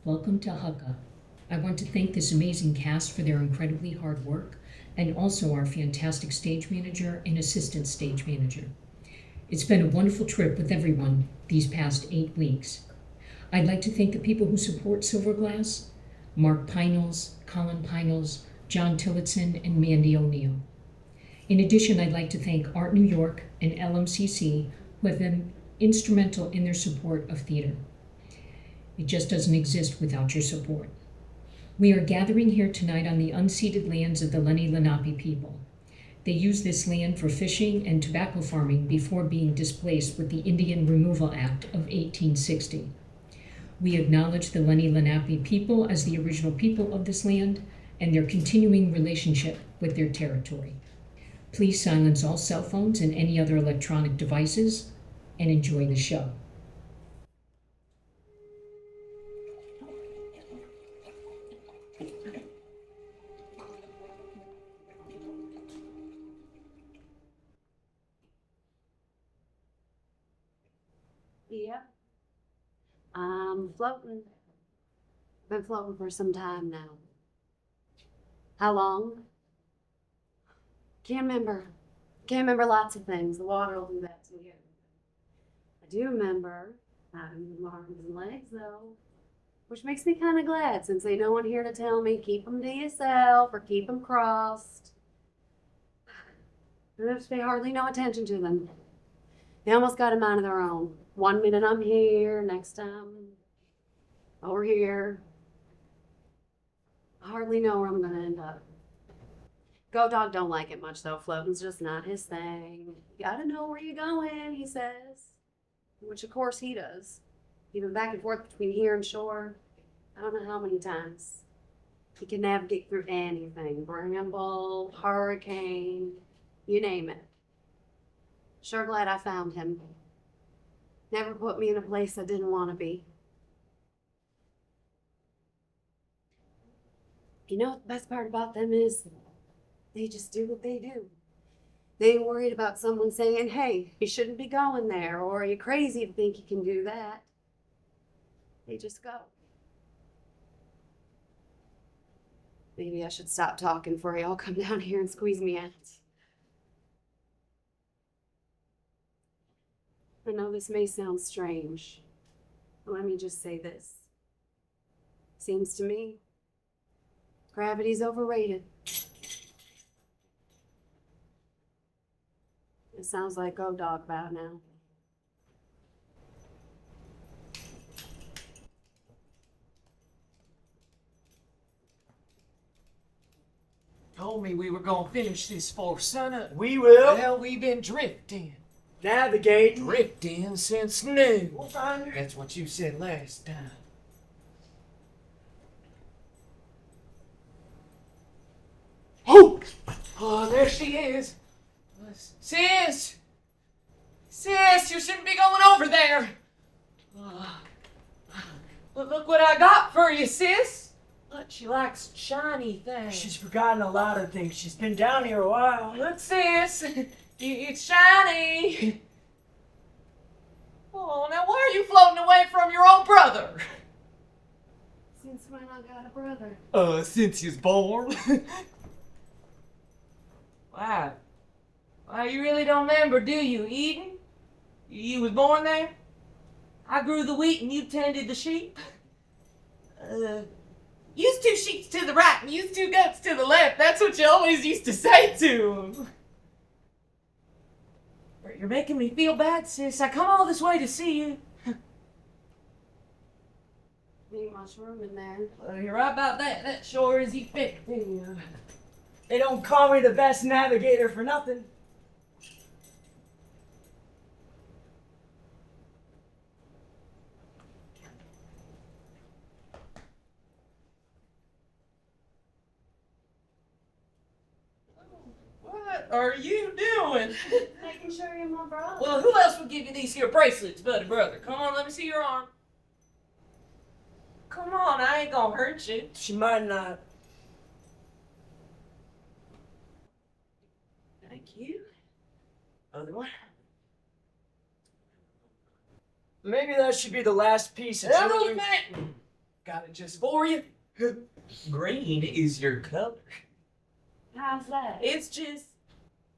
Welcome to Hucka. I want to thank this amazing cast for their incredibly hard work, and also our fantastic stage manager and assistant stage manager. It's been a wonderful trip with everyone these past 8 weeks. I'd like to thank the people who support Silverglass: Mark Pinels, Colin Pinels, John Tillotson, and Mandy O'Neill. In addition, I'd like to thank Art New York and LMCC, who have been instrumental in their support of theater. It just doesn't exist without your support. We are gathering here tonight on the unceded lands of the Lenni Lenape people. They used this land for fishing and tobacco farming before being displaced with the Indian Removal Act of 1860. We acknowledge the Lenni Lenape people as the original people of this land and their continuing relationship with their territory. Please silence all cell phones and any other electronic devices and enjoy the show. Yeah. I'm floating. Been floating for some time now. How long? Can't remember. Can't remember lots of things. The water will do that to you. I do remember having arms and legs, though, which makes me kind of glad since ain't no one here to tell me keep them to yourself or keep them crossed. I just pay hardly no attention to them. They almost got a mind of their own. One minute I'm here, next time over here. I hardly know where I'm gonna end up. Godog don't like it much though. Floating's just not his thing. You gotta know where you're going, he says. Which of course he does. Even back and forth between here and shore. I don't know how many times. He can navigate through anything. Bramble, hurricane, you name it. Sure glad I found him. Never put me in a place I didn't want to be. You know what the best part about them is? They just do what they do. They ain't worried about someone saying, hey, you shouldn't be going there, or are you crazy to think you can do that? They just go. Maybe I should stop talking before y'all come down here and squeeze me out. I know this may sound strange, but let me just say this. Seems to me, gravity's overrated. It sounds like Godog about now. Told me we were gonna finish this for sunup. We will. Well, we've been drifting. Navigating. Drifting since noon. We'll find her. That's what you said last time. Oh! Oh, there she is. Sis! Sis, you shouldn't be going over there. Look what I got for you, sis. Look, she likes shiny things. She's forgotten a lot of things. She's been down here a while. Look, sis. It's shiny. Oh, now why are you floating away from your own brother? Since when I got a brother? Since you was born. Wow. Why, you really don't remember, do you, Eden? You was born there? I grew the wheat and you tended the sheep. Use 2 sheep to the right and use 2 goats to the left. That's what you always used to say to him. You're making me feel bad, sis. I come all this way to see you. Ain't much room in there. Well, you're right about that. That sure is effective. They don't call me the best navigator for nothing. What are you doing? Making pretty sure you're my brother. Well, who else would give you these here bracelets but a brother? Come on, let me see your arm. Come on, I ain't gonna hurt you. She might not. Thank you. Other one. Maybe that should be the last piece of Emerald jewelry. Mountain. Got it just for you. Green is your color. How's that? It's just,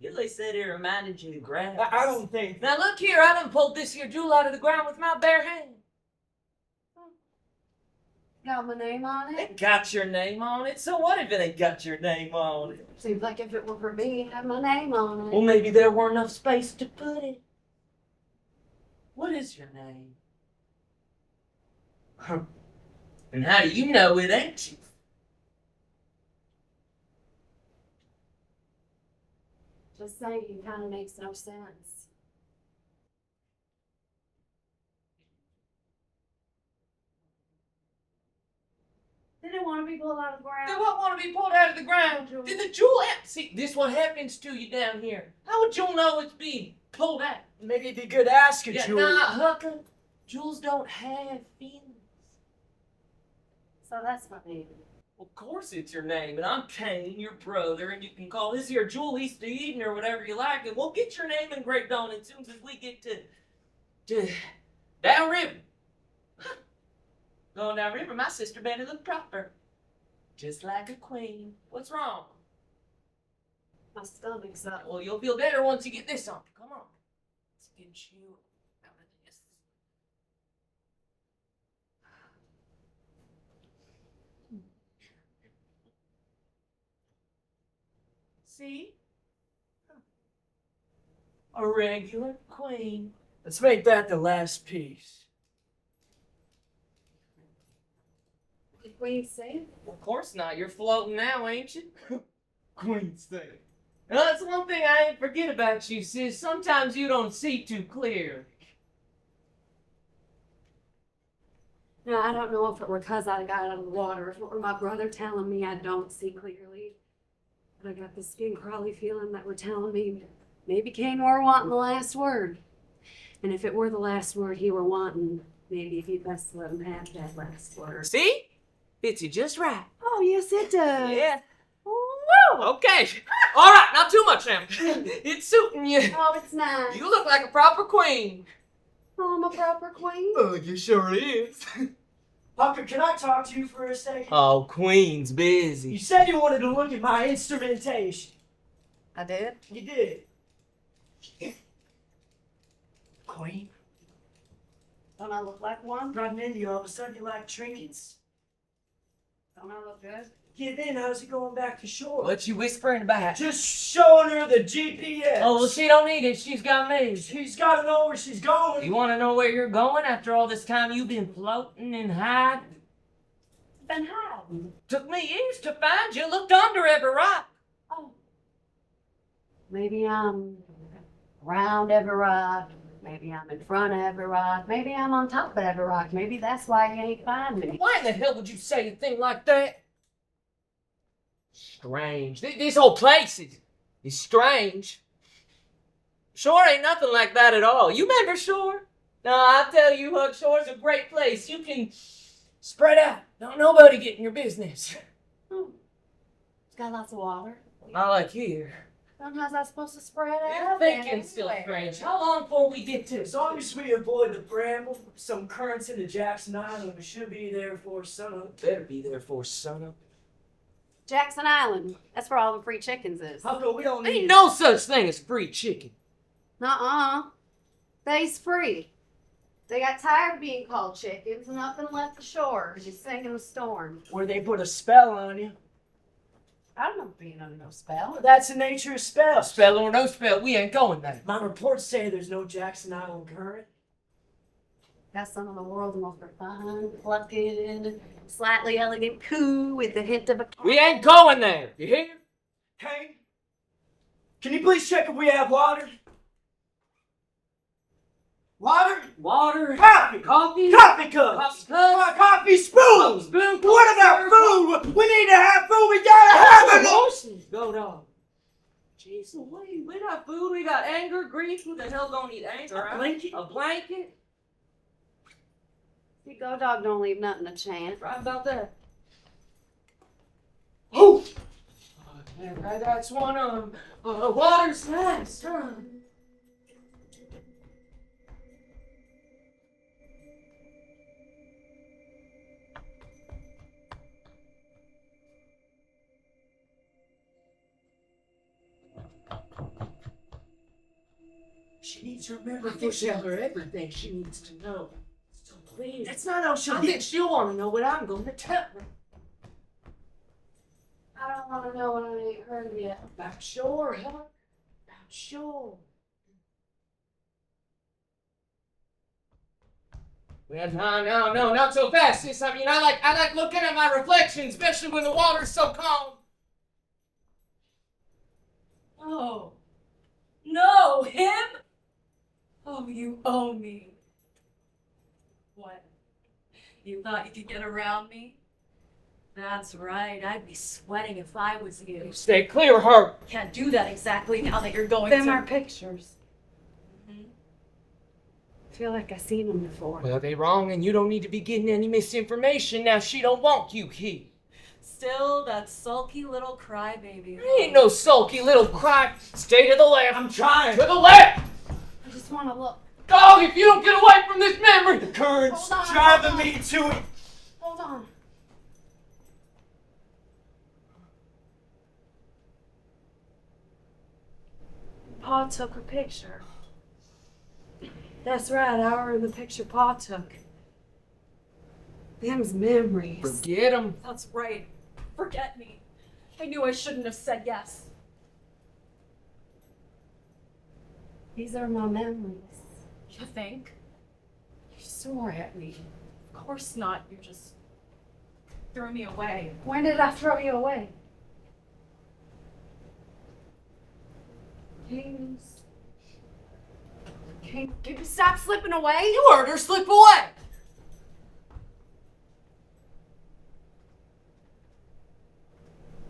Willett said it reminded you of grass. I don't think. Now look here, I done pulled this here jewel out of the ground with my bare hand. Got my name on it? It got your name on it, so what if it ain't got your name on it? Seems like if it were for me, it'd have my name on it. Well, maybe there weren't enough space to put it. What is your name? And how do you know it ain't you? Just saying, kind of makes no sense. Did it want to be pulled out of the ground? Did what want to be pulled out of the ground? Did the jewel see, this what happens to you down here. How would you know it's being pulled out? Maybe it'd be good to ask a Yeah, jewel. nah, Hucka. Jewels don't have feelings. So that's my name. Of course it's your name, and I'm Cain, your brother, and you can call this your jewel East to Eden or whatever you like, and we'll get your name engraved on it as soon as we get to downriver. Going downriver, my sister better look proper. Just like a queen. What's wrong? My stomach's up. Well, you'll feel better once you get this on. Come on. Let's get you out of this. See? A regular queen. Let's make that the last piece. Did Queen say? Of course not. You're floating now, ain't you? Queen's thing. Well, that's one thing I ain't forget about you, sis. Sometimes you don't see too clear. No, I don't know if it were because I got out of the water, if it were my brother telling me I don't see clearly. But I got this skin crawly feeling that were telling me maybe Cain were wanting the last word. And if it were the last word he were wanting, maybe he'd best let him have that last word. See? Fits you just right. Oh, yes, it does. Yeah. Woo! Okay. All right, not too much now. It's suiting you. Oh, it's nice. You look like a proper queen. Oh, I'm a proper queen. Oh, you sure is. Hucka, can I talk to you for a second? Oh, queen's You busy. said you wanted to look at my instrumentation. I did? You did. Queen, Don't I look like one? running into you all of a sudden you like trinkets. Don't I look good? Yeah, then how's it going back to shore? What you whispering about? Just showing her the GPS. Oh, well, she don't need it. She's got me. She's got to know where she's going. You want to know where you're going after all this time you've been floating and hiding? Been hiding. Took me years to find you. Looked under every rock. Oh. Maybe I'm around every rock. Maybe I'm in front of every rock. Maybe I'm on top of every rock. Maybe that's why you ain't find me. Why in the hell would you say a thing like that? Strange. This whole place is strange. Shore ain't nothing like that at all. You remember Shore? No, I tell you, Huck, Shore's a great place. You can spread out. Don't nobody get in your business. Oh. It's got lots of water. Not like here. Then how's that supposed to spread You're out? thinking still strange. How long before we get to As long as we avoid the bramble, some currents into Jackson Island, we should be there for sunup. Better be there for sunup. Jackson Island. That's where all the free chickens is. Hucka, we don't need Ain't no such thing as free chicken. Nuh-uh. They's free. They got tired of being called chickens and up and left the shore. Just singing a storm. where they put a spell on you. I don't know being under no spell. That's the nature of spells. Spell or no spell, we ain't going there. My reports say there's no Jackson Island current. Got some of the world's most refined, plucked, slightly elegant coo with the hint of a cat. We ain't going there. You hear? Hey, can you please check if we have water? Water? Water. Coffee! Coffee. Coffee cups! Coffee cups. Coffee spoons! Spoon. What about food? We need to have food! We gotta have it! Horses. Godog. Jeez, we got food, we got anger, grief. Who the hell don't eat anger? A blanket? A blanket? See, Godog don't leave nothing to chance. Right about that. Oh! That's one of them. Water's nice, huh? She needs to remember I think she'll her everything she needs to know. So please. That's not how she'll I think she'll want to know what I'm going to tell her. I don't want to know what I ain't heard yet. About sure, Huck. About sure. Well, no, not so fast, sis. I mean, I like looking at my reflection, especially when the water's so calm. Oh. No, him? Oh, you owe me. What? You thought you could get around me? That's right. I'd be sweating if I was you. Stay clear, her. Can't do that exactly now that you're going Them to... are pictures. Mhm. I feel like I've seen them before. Well, they wrong, and you don't need to be getting any misinformation. Now, she don't want you here. Still that sulky little crybaby. There ain't no sulky little cry. Stay to the left. I'm trying. To the left. I just want to look. Dog, if you don't get away from this memory, The current's Hold on, driving hold on. me to it. Hold on. Pa took a picture. That's right, I were in the picture Pa took. Them's memories. forget him. That's right. Forget me. I knew I shouldn't have said yes. These are my memories. You think? You swore at me. Of course not. You just threw me away. When did I throw you away? Cain, can you stop slipping away? You heard her slip away.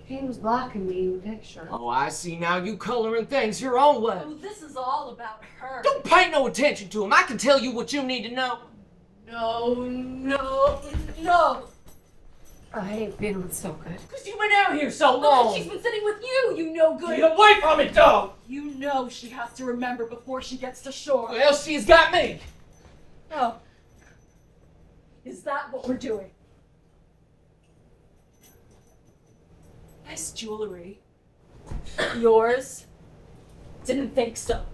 Cain was blocking me in the picture. Oh, I see now. You coloring things your own way. Oh, this is all about her. Don't pay no attention to him. I can tell you what you need to know. No. I ain't feeling so good. Because you've been out here so Look, long. she's been sitting with you, you no good. Get away from it, dog. You know she has to remember before she gets to shore. Well, she's got me. Oh. Is that what we're doing? Nice jewelry. Yours? Didn't think so.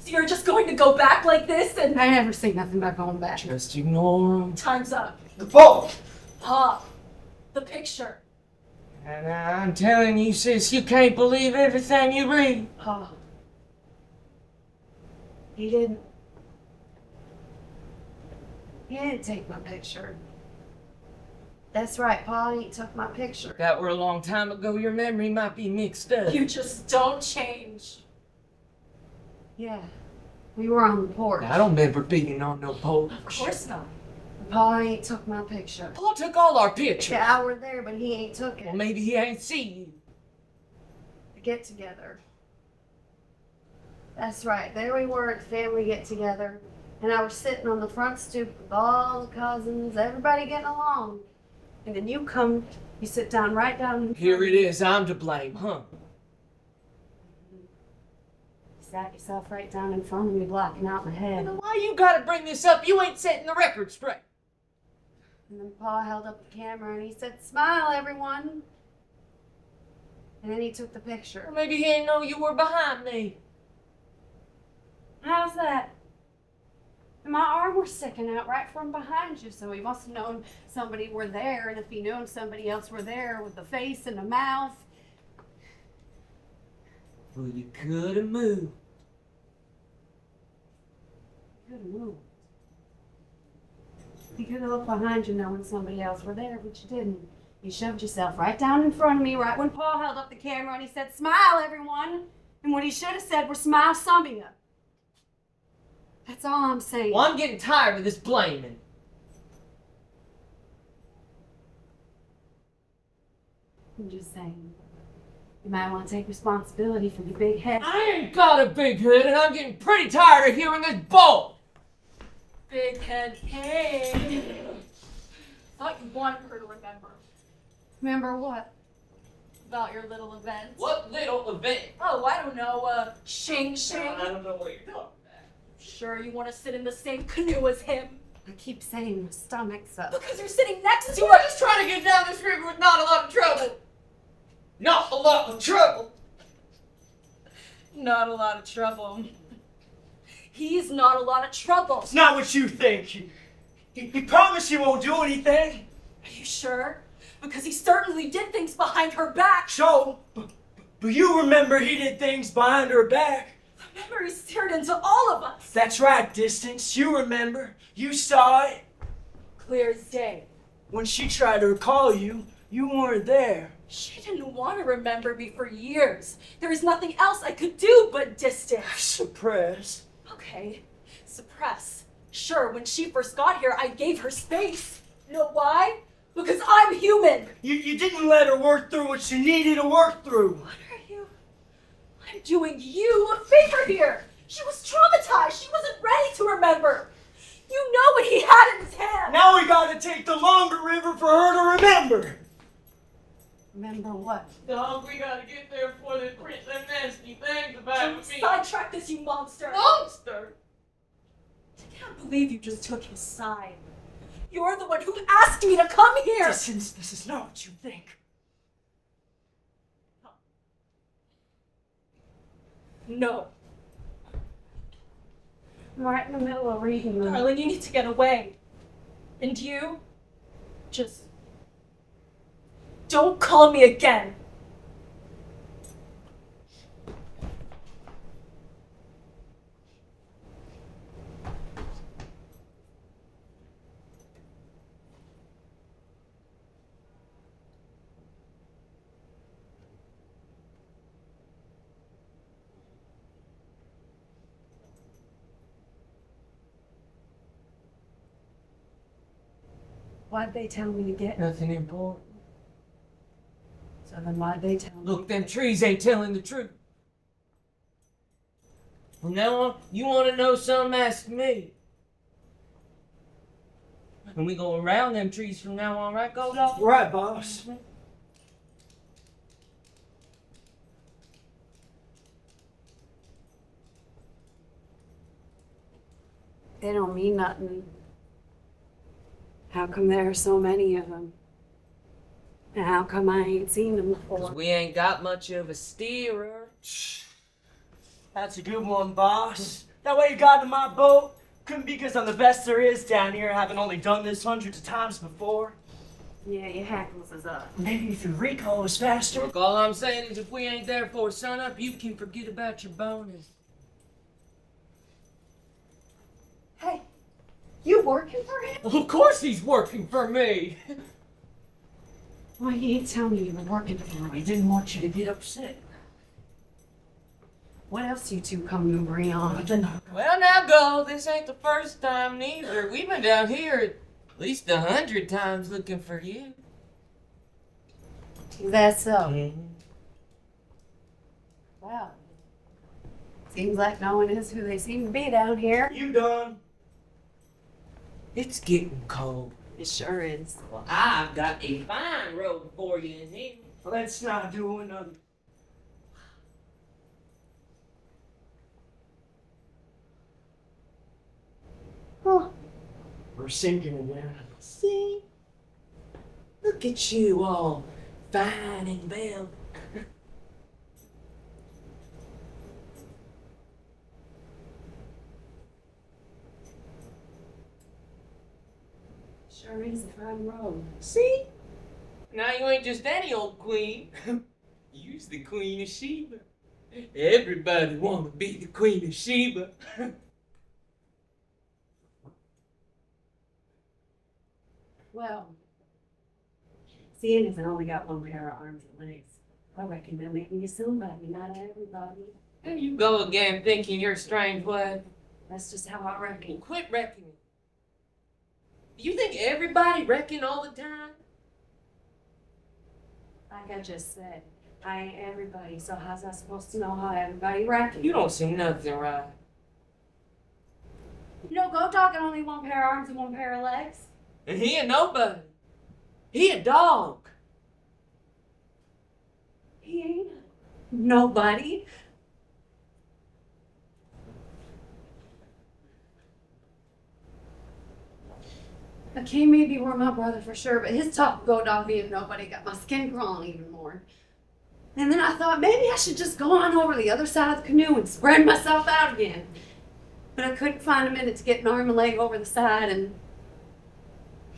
So you're just going to go back like this and... I never say nothing about going back. Just ignore him. Time's up. The boat. Pa, the picture. And I'm telling you, sis, you can't believe everything you read. Pa. He didn't take my picture. That's right, Pa, he took my picture. If that were a long time ago, your memory might be mixed up. You just don't change. Yeah. We were on the porch. I don't remember being on no boat. Of course not. Pa ain't took my picture. Paul took all our pictures. Yeah, I were there, but he ain't took Well, it. maybe he ain't seen you. Get together. That's right. There we were at the family get together, and I was sitting on the front stoop with all the cousins, everybody getting along. And then you come, you sit down right down. Here it is. I'm to blame, huh? You sat yourself right down in front of me, blocking out my head. Then why you gotta bring this up? You ain't setting the record straight. And then Pa held up the camera and he said, "Smile, everyone." And then he took the picture. Or maybe he didn't know you were behind me. How's that? My arm was sticking out right from behind you, so he must have known somebody were there, and if he known somebody else were there with the face and the mouth. Well, you could have moved. Could have moved. You could have looked behind you knowing somebody else were there, but you didn't. You shoved yourself right down in front of me right when Paul held up the camera and he said, "Smile, everyone." And what he should have said was, "Smile, some of you." That's all I'm saying. Well, I'm getting tired of this blaming. I'm just saying. You might want to take responsibility for your big head. I ain't got a big head, and I'm getting pretty tired of hearing this bull. Big head Cain. Thought you wanted her to remember Remember what? about your little event. What little event? Oh, I don't know, Shing Shing. I don't know what you're talking about. Sure you want to sit in the same canoe as him? I keep saying my stomach's up. Because you're sitting next to We're her. just trying to get down this river with not a lot of trouble. Not a lot of trouble. Not a lot of trouble. He's not a lot of trouble. It's not what you think. He promised he won't do anything. Are you sure? Because he certainly did things behind her back. So, but you remember he did things behind her back. The memory's seared into all of us. That's right, Distance. You remember. You saw it. Clear as day. When she tried to recall you, you weren't there. She didn't want to remember me for years. There was nothing else I could do but distance. Suppress. Okay, suppress. Sure, when she first got here, I gave her space. You know why? Because I'm human. You didn't let her work through what she needed to work through. What are you? I'm doing you a favor here. She was traumatized. She wasn't ready to remember. You know what he had in his hand. Now we gotta take the longer river for her to remember. Remember what? Dog, we gotta get there before they print them nasty things about Don't me. sidetrack this, you monster. Monster! I can't believe you just took his side. You're the one who asked me to come here. Distance, this is not what you think. No. I'm right in the middle of reading them. Darling, you need to get away. And you? Just don't call me again. Why'd they tell me to get? Nothing important. So then why'd they tell me? Look, them trees ain't telling the truth. From now on, you want to know something, ask me. And we go around them trees from now on, right, Godog? Right, boss. They don't mean nothing. How come there are so many of them? And how come I ain't seen them Because before? we ain't got much of a steerer. That's a good one, boss. That way you got in my boat. Couldn't be because I'm the best there is down here, having only done this hundreds of times before. Yeah, your hackles is up. Maybe if your recall was faster. Look, all I'm saying is if we ain't there for sunup, you can forget about your bonus. Hey, you working for him? Of course he's working for me. Why you ain't tell me you were working for I me? didn't want you to get upset. What else you two come to agree on? Well, now go. This ain't the first time neither. We've been down here at least 100 times looking for you. Is that so? Well, seems like no one is who they seem to be down here. You done? It's getting cold. It sure is. Well, I've got a fine robe for you in here. Let's not do another. Oh, We're sinking again. See? Look at you all fine and velvet. sure is a fine road. See? Now you ain't just any old queen. You's the Queen of Sheba. Everybody wanna be the Queen of Sheba. Well, seeing as I only got one pair of arms and legs, I reckon they'll make me somebody, not everybody. And you go again thinking you're strange what? That's just how I reckon. Quit reckoning. You think everybody reckon all the time? Like I just said, I ain't everybody, so how's I supposed to know how everybody reckons? You don't see nothing right. You know, Godog got only one pair of arms and one pair of legs. And he ain't nobody. He a dog. He ain't nobody. Cain maybe were my brother for sure, but his talk of Godog being nobody got my skin crawling even more. And then I thought maybe I should just go on over the other side of the canoe and spread myself out again. But I couldn't find a minute to get an arm and leg over the side, and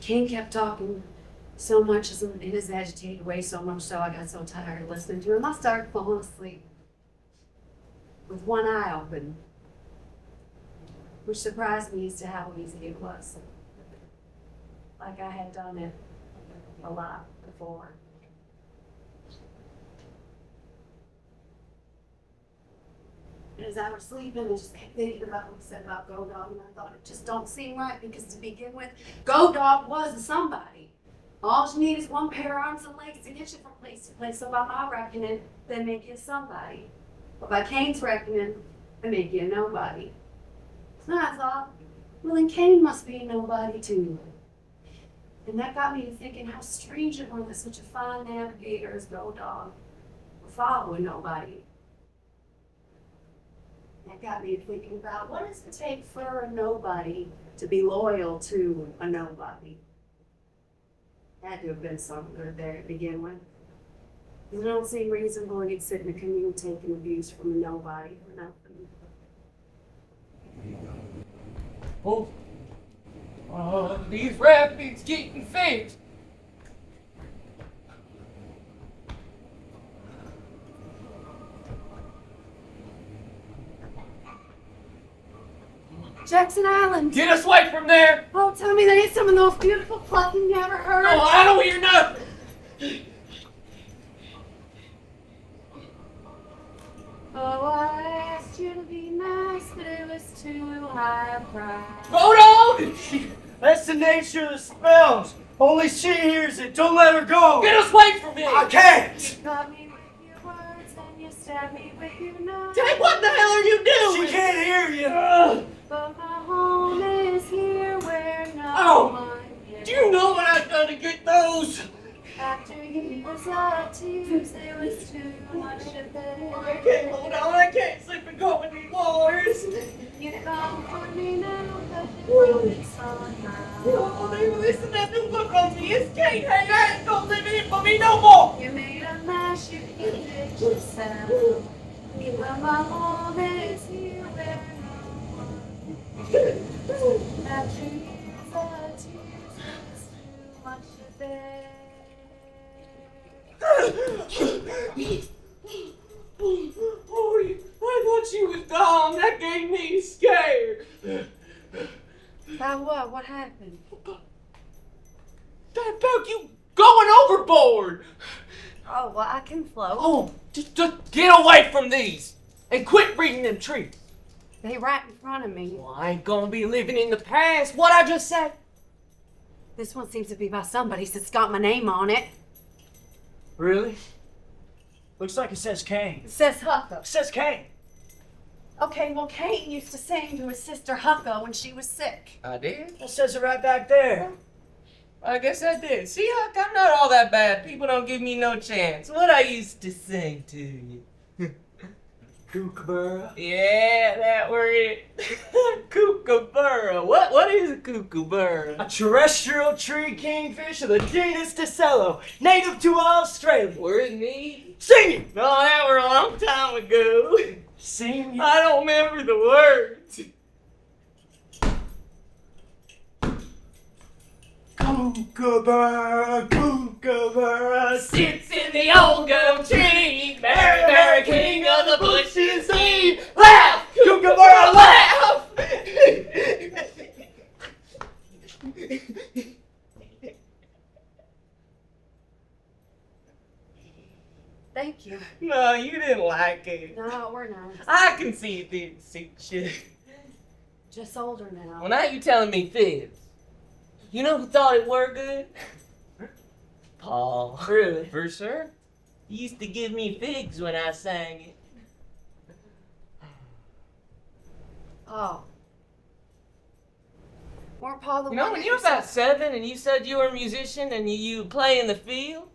Cain kept talking so much in his agitated way, so much so I got so tired of listening to him, I started falling asleep with one eye open, which surprised me as to how easy it was. Like I had done it a lot before. And as I was sleeping, I just kept thinking about what he said about Godog, and I thought it just don't seem right because to begin with, Godog was a somebody. All you need is one pair of arms and legs to get you from place to place. So by my reckoning, they make you somebody. But by Cain's reckoning, they make you a nobody. So I thought, well then Cain must be a nobody too. And that got me to thinking how strange it was that such a fine navigator as Godog would follow a nobody. That got me thinking about what does it take for a nobody to be loyal to a nobody? Had to have been something good there to begin with. It don't seem reasonable he'd sit in a canoe taking abuse from a nobody for nothing. Oh, these rapids getting fixed. Jackson Island! Get us away from there! Oh, tell me that ain't some of those beautiful plucking you ever heard. No, I don't hear nothing! Oh, I asked you to be nice, but it was too high a price. Hold on! That's the nature of the spells. Only she hears it. Don't let her go. Get us away from here! I can't. You got me with your words and you stabbed me with your knife. Dad, what the hell are you doing? She can't hear you. But my home is here where no Oh, one do you know what I've done to get those? After you was up Tuesday was too much of I it. can't hold on, I can't sleep and go in these waters. You come for me now, cause you're rolling somehow. Oh, they listen to that new book on me. It's Cain. Hey, I ain't gonna live in it for me no more. You made a mess, you fix yourself. But my home is here where no one. After years of tears, it's too much to bear. Oh, I thought she was gone. That gave me scared. About what? What happened? That about you going overboard. Oh, well, I can float. Oh, just get away from these and quit reading them trees. They right in front of me. Well, I ain't gonna be living in the past. What I just said. This one seems to be by somebody that's got my name on it. Really? Looks like it says Cain. It says Hucka. It says Cain. Okay, well, Cain used to sing to his sister Hucka when she was sick. I did? It says it right back there. I guess I did. See, Huck, I'm not all that bad. People don't give me no chance. What I used to sing to you. Kookaburra. Yeah, that were it. Kookaburra. What is a kookaburra? A terrestrial tree kingfish of the genus Ticello, native to Australia. Were it me? Sing it! No, that were a long time ago. Sing it. I don't remember the words. Kookaburra, kookaburra, Sits in the old gum tree. Merrick, king of the bushes, he laugh. Kookaburra, Laugh. Thank you. No, you didn't like it. No, we're not. I can see it didn't suit you. Just older now. Well, now you telling me fibs. You know who thought it were good? Paul. Really? For sure. He used to give me figs when I sang it. Oh. Weren't Paul the You know, one when that you were you said- about 7 and you said you were a musician and you play in the field,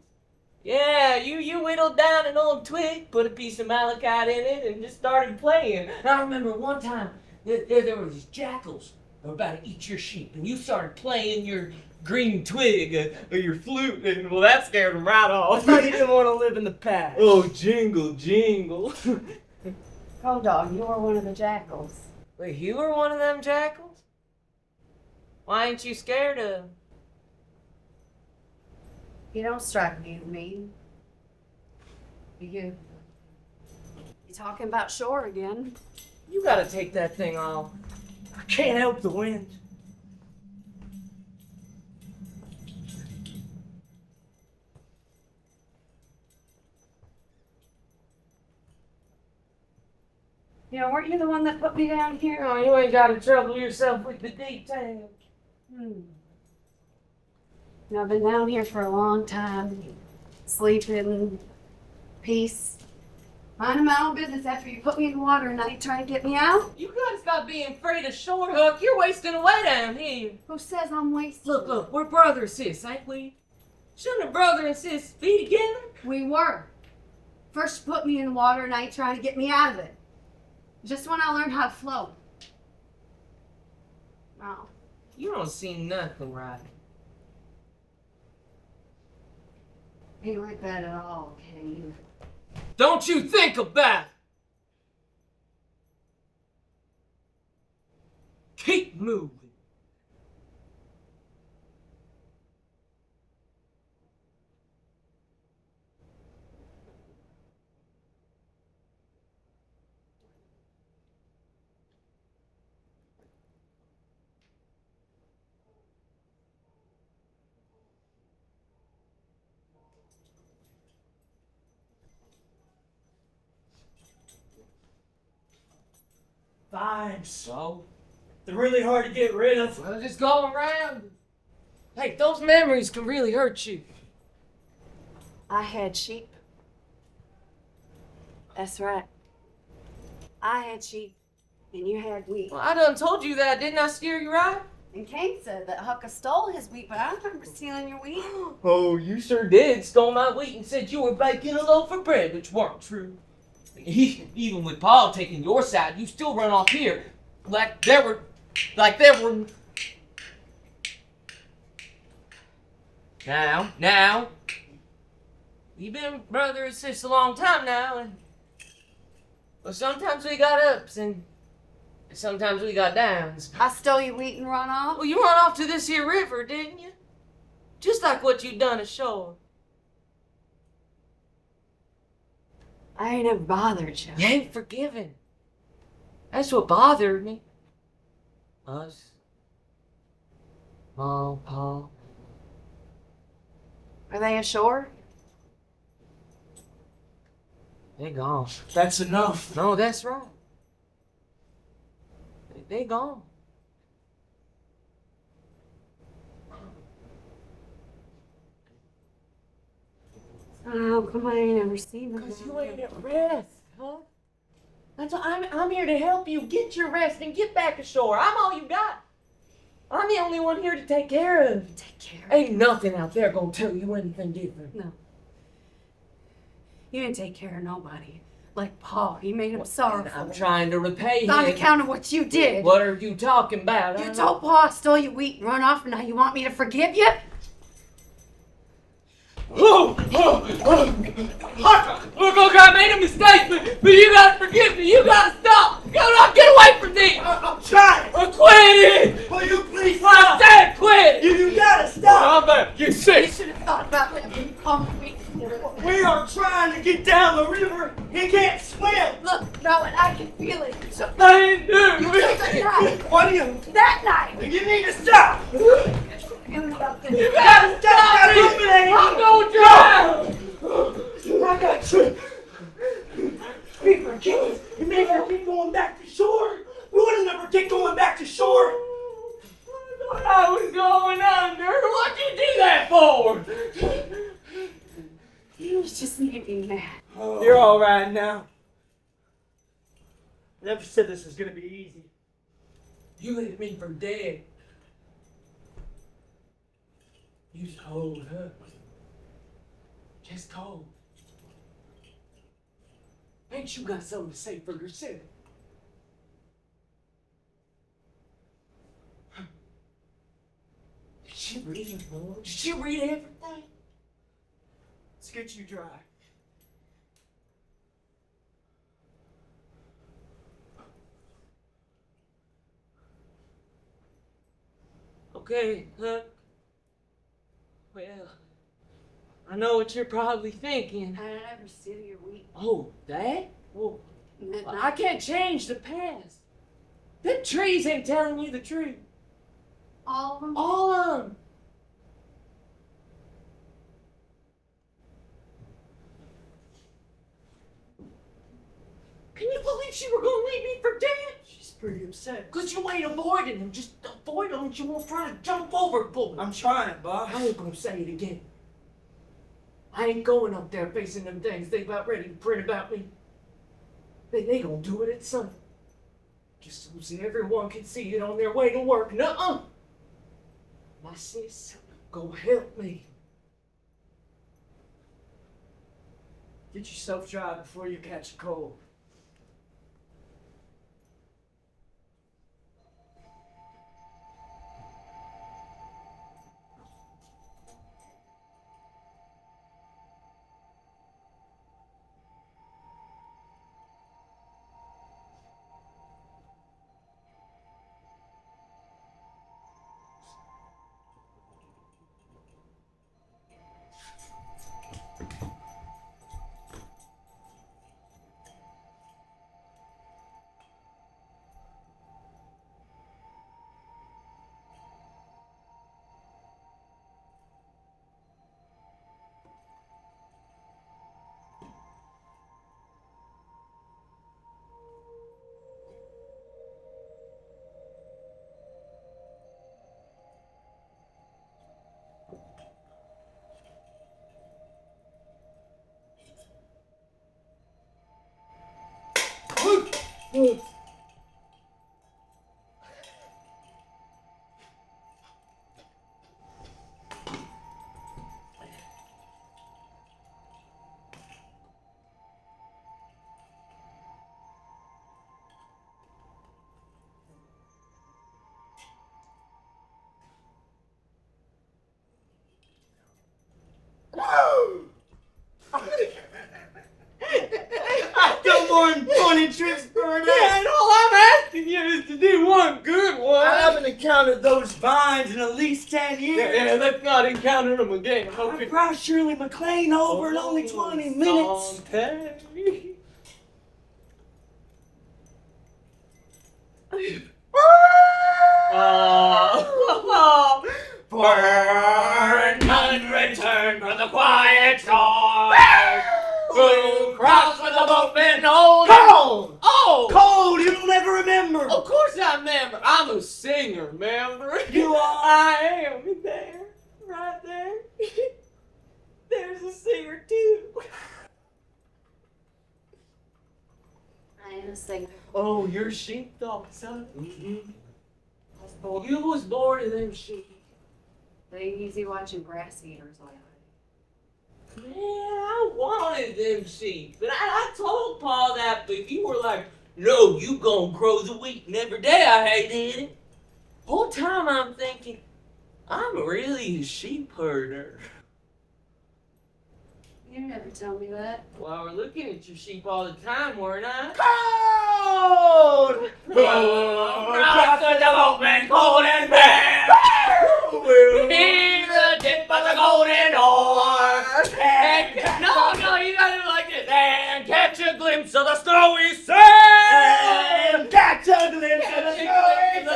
yeah, you whittled down an old twig, put a piece of malachite in it, and just started playing. And I remember one time there were these jackals that were about to eat your sheep, and you started playing your green twig or your flute, and well, that scared them right I off. thought you didn't want to live in the past. Oh, jingle, jingle. Godog, you were one of the jackals. Wait, you were one of them jackals? Why ain't you scared of him? You don't strike me as mean. You talking about shore again? You gotta take that thing off. I can't help the wind. You know, weren't you the one that put me down here? Oh, you ain't gotta trouble yourself with the details. You know, I've been down here for a long time, sleeping, peace, minding my own business after you put me in the water and now you trying to get me out? You gotta stop being afraid of shore, Huck. You're wasting away down here. Who says I'm wasting? Look, we're brother and sis, ain't we? Shouldn't a brother and sis be together? We were. First you put me in the water and now you trying to get me out of it. Just when I learned how to float. No. You don't see nothing right. Ain't like that at all, Cain. Don't you think about it. Keep moving. Vibes. So? They're really hard to get rid of. Well, just go around. Hey, those memories can really hurt you. I had sheep. That's right. I had sheep and you had wheat. Well, I done told you that, didn't I steer you right? And Cain said that Hucka stole his wheat, but I don't remember stealing your wheat. Oh, you sure did. Stole my wheat and said you were baking a loaf of bread, which weren't true. Even with Paul taking your side, you still run off here like there were. Now, we've been brother and sis a long time now, and well, sometimes we got ups and sometimes we got downs. I stole your wheat and run off. Well, you run off to this here river, didn't you? Just like what you done ashore. I ain't ever bothered you. You ain't forgiven. That's what bothered me. Us. Mom, Pa. Are they ashore? They gone. That's enough. No, that's right. They gone. How come I ain't ever seen them? Because you ain't at rest, huh? That's why I'm here to help you get your rest and get back ashore. I'm all you got. I'm the only one here to take care of you. Take care. Ain't nothing out there gonna tell you anything different. No. You didn't take care of nobody. Like Paul, you made him sorrowful. I'm trying to repay On him. account of what you did. What are you talking about? You told Paul I stole your wheat and run off, and now you want me to forgive you? Look, I made a mistake, but you gotta forgive me. You gotta stop. Godog, get away from me. I'm trying. Quit it. Will you please I stop? said quit. You gotta stop. I'm back. You You sick. should have thought about that when you called me. We are trying to get down the river. He can't swim. Look, no, and I can feel it. So, I didn't do you took it. the night. What do you? That night. You need to stop. Feeling about this. You gotta stop me. I'm gonna drown. I got you. People, kids, you may never keep going back to shore. We would have never get going back to shore. I was going under. What'd you do that for? You just made me mad. You're all right now. I never said this was gonna be easy. You left me for dead. You told her. Just told. Ain't you got something to say for yourself? Did she read it, Lord? Did she read everything? Let's get you dry. Okay, Huck. Well, I know what you're probably thinking. I never steal your wheat. Oh, that? Well, Midnight. I can't change the past. Them trees ain't telling you the truth. All of them? All of them. Can you believe she were gonna leave me for dead? She's pretty upset. Cause you ain't avoiding them. Just avoid them and you won't try to jump overboard. I'm trying, boss. I ain't gonna say it again. I ain't going up there facing them things they about ready to print about me. They gonna do it at Sunday. Just so everyone can see it on their way to work. Nuh-uh. My sis, go help me. Get yourself dry before you catch a cold. I've done more than 20 trips per day. Man, all I'm asking you is to do one good one. I haven't encountered those vines in at least 10 years. Yeah, let's not encounter them again. I brought Shirley MacLaine over in only 20 minutes. Burn and return from the quiet shore. Who crossed with the boatman old? Cold! Oh! Cold, you'll never remember. Of course I remember. I'm a singer, remember? You are. I am there. Right there. There's a singer too. I am a singer. Oh, you're sheepdog, son. I was born. You was born in them sheep. They easy watching grass eaters all night. Man, I wanted them sheep. But I told Paul that, but you were like, no, you gonna grow the wheat. And every day I hated it. Whole time I'm thinking, I'm really a sheep herder. You never tell me that. Well, I was looking at your sheep all the time, weren't I? Cold! Cross the boatman, cold and bad. Hear the dip of the golden oar. No, you gotta do it like this. And catch a glimpse of the snowy sand. Catch a glimpse of the snowy sand.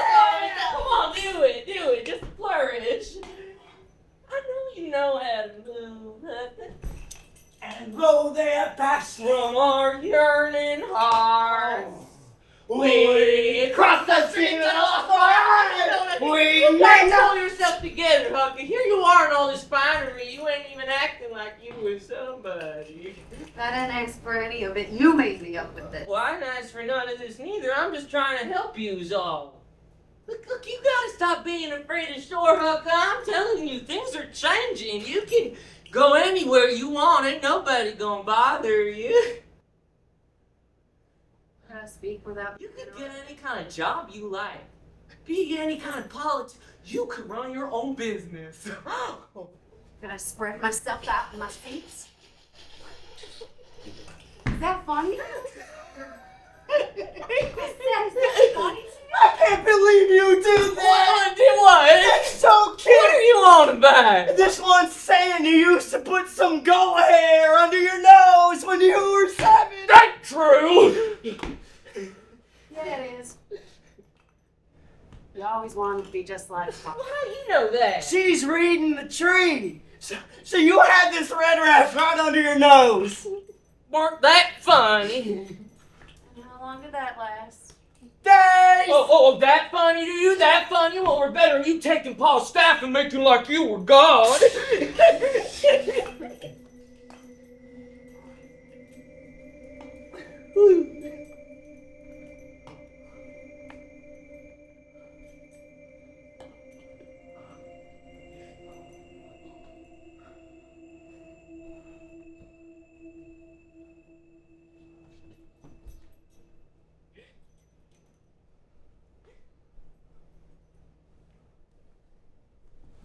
Come on, do it. Just flourish. I know you know how to move. And blow their backs From our yearning hearts. We crossed the stream and lost our way. You gotta pull yourself together, Hucka. Here you are in all this finery. You ain't even acting like you were somebody. I didn't ask for any of it. You made me up with this. Well, I didn't ask for none of this neither. I'm just trying to help you's all. Look, you gotta stop being afraid of shore, Hucka. I'm telling you, things are changing. You can go anywhere you want. Ain't nobody gonna bother you. How to speak without... You could get any kind of job you like. Be any kind of politics. You could run your own business. Can I spread myself out in my face? Is that funny? Is that funny? I can't believe you do that! Do what? That's so cute! What are you on about? This one's saying you used to put some goat hair under your nose when you were 7. That's true! Yeah, it is. You always wanted to be just like Papa. How do you know that? She's reading the tree. So you had this red rash right under your nose. Weren't that funny? And how long did that last? Days! Oh, that funny to you? That funny? Well, we're better than you taking Paul's staff and making like you were God.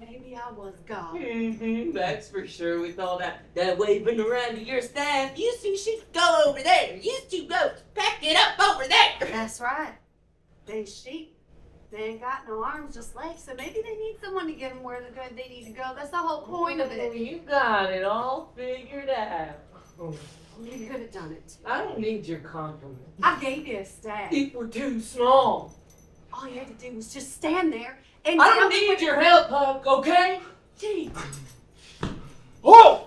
Maybe I was God. That's for sure. With all that waving around of your staff, you two should go over there. You two go pack it up over there. That's right. They sheep. They ain't got no arms, just legs, so maybe they need someone to get them where they need to go. That's the whole point of it. You got it all figured out. You could have done it. I don't need your compliment. I gave you a staff. You were too small. All you had to do was just stand there and I tell don't me need your help, Huck, okay? Gee. Oh!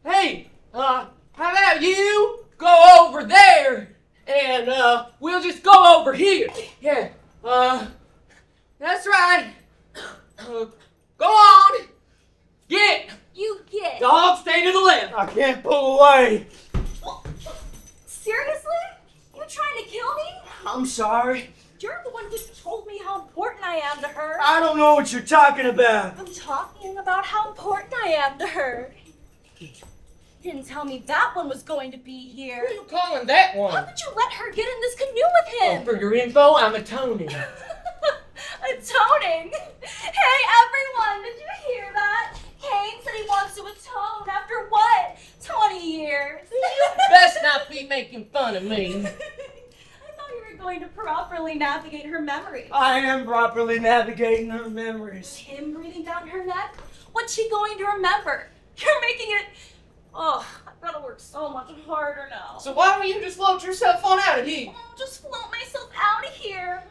Hey! How about you go over there and we'll just go over here. Yeah, that's right. Go on. Get. You get. Dog, stay to the left. I can't pull away. Seriously? You trying to kill me? I'm sorry. You're the one who told me how important I am to her. I don't know what you're talking about. I'm talking about how important I am to her. You didn't tell me that one was going to be here. What are you calling that How one? could you let her get in this canoe with him? Oh, for your info, I'm atoning. Atoning? Hey, everyone, did you hear that? Cain said he wants to atone after what? 20 years. You best not be making fun of me. I thought you were going to properly navigate her memories. I am properly navigating her memories. Him breathing down her neck? What's she going to remember? You're making it... Oh, I've got to work so much harder now. So why don't you just float yourself on out of here? I'll just float myself out of here.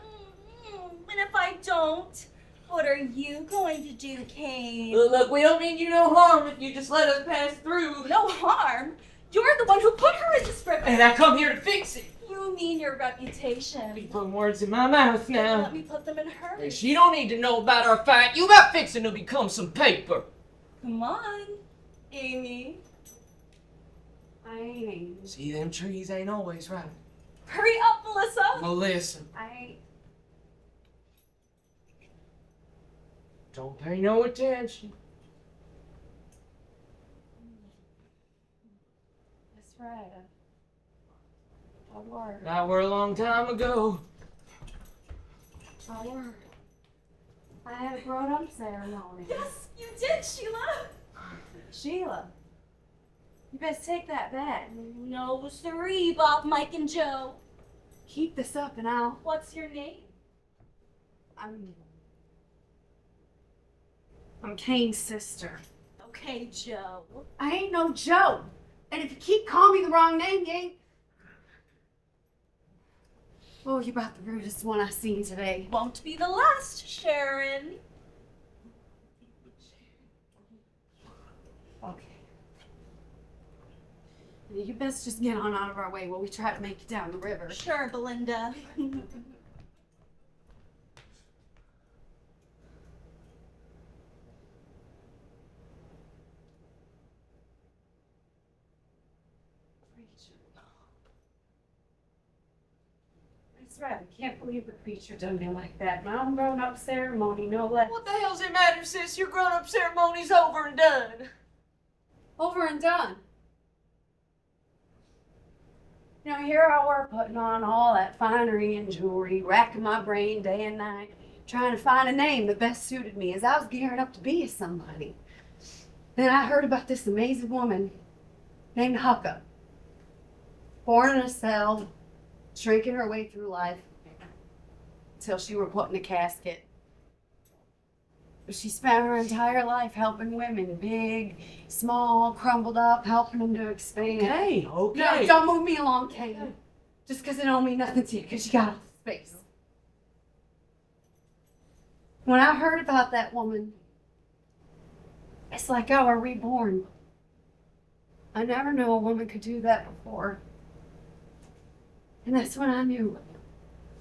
And if I don't, what are you going to do, Cain? Look, we don't mean you no harm if you just let us pass through. No harm. You're the one who put her in this river. And I come here to fix it. You mean your reputation. You putting words in my mouth now. Let me put them in hers. Hey, she don't need to know about our fight. You got fixing to become some paper. Come on, Amy. I ain't. See, them trees ain't always right. Hurry up, Melissa. Well, listen. I ain't. Don't pay no attention. That's right. I were. That were a long time ago. I were. I had a grown-up ceremony. Yes, you did, Sheila. Sheila, you best take that back. No, siree, Bob, Mike, and Joe. Keep this up and I'll... What's your name? I'm Cain's sister. Okay, Joe. I ain't no Joe. And if you keep calling me the wrong name, you ain't... Oh, you're about the rudest one I've seen today. Won't be the last, Sharon. Okay. You best just get on out of our way while we try to make it down the river. Sure, Belinda. That's right. I can't believe the preacher done me like that. My own grown-up ceremony, no less. What the hell's it matter, sis? Your grown-up ceremony's over and done. Over and done. You know, here I were putting on all that finery and jewelry, racking my brain day and night, trying to find a name that best suited me as I was gearing up to be somebody. Then I heard about this amazing woman named Hucka. Born in a cell, shrinking her way through life until she were put in a casket. She spent her entire life helping women, big, small, crumbled up, helping them to expand. Okay. No, don't move me along, Cain. Just because it don't mean nothing to you, because you got all the space. When I heard about that woman, it's like I were reborn. I never knew a woman could do that before. And that's when I knew.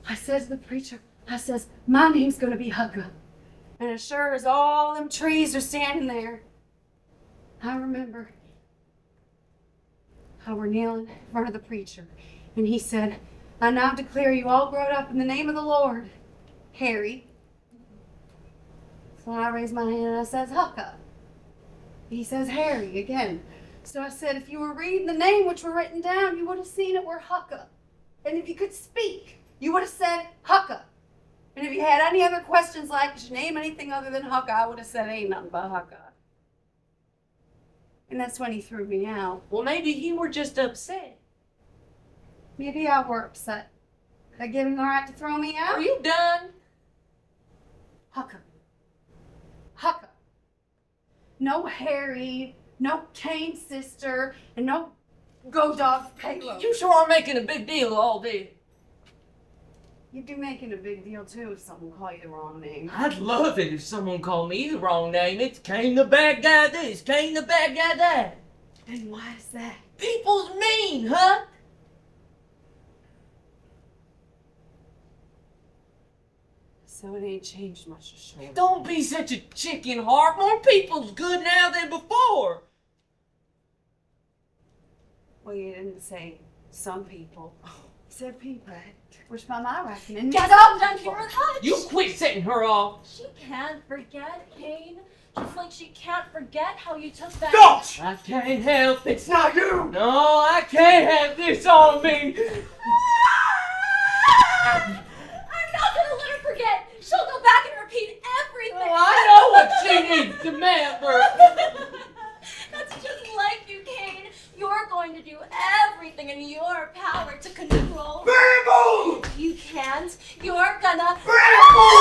I said to the preacher, I says, my name's going to be Hucka. And as sure as all them trees are standing there, I remember how we're kneeling in front of the preacher. And he said, I now declare you all grown up in the name of the Lord, Harry. So I raised my hand and I says, Hucka. He says, Harry again. So I said, if you were reading the name which were written down, you would have seen it were Hucka. And if you could speak, you would have said Hucka. And if you had any other questions like, could you name anything other than Hucka, I would have said, ain't nothing but Hucka. And that's when he threw me out. Well, maybe he were just upset. Maybe I were upset. Did I give him the right to throw me out? Are you done? Hucka. Hucka. No Harry, no Cain's sister, and no Godog's payload. You sure are making a big deal of all this. You'd be making a big deal too if someone called you the wrong name. I'd love it if someone called me the wrong name. It's Cain the bad guy this, Cain the bad guy that. And why is that? People's mean, huh? So it ain't changed much, sure. Don't be such a chicken heart. More people's good now than before. Well, you didn't say some people. You said people. Which by my reckoning, Get some up, down people. here and hush. You quit setting her off. She can't forget, Cain. Just like she can't forget how you took that. Don't! I can't help it. It's not you! No, I can't have this on me. I'm not gonna let her forget. She'll go back and repeat everything. Oh, I know what she needs to remember. That's just like you, Cain. You're going to do everything in your power to control. Bramble! You can't. You're gonna. Bramble!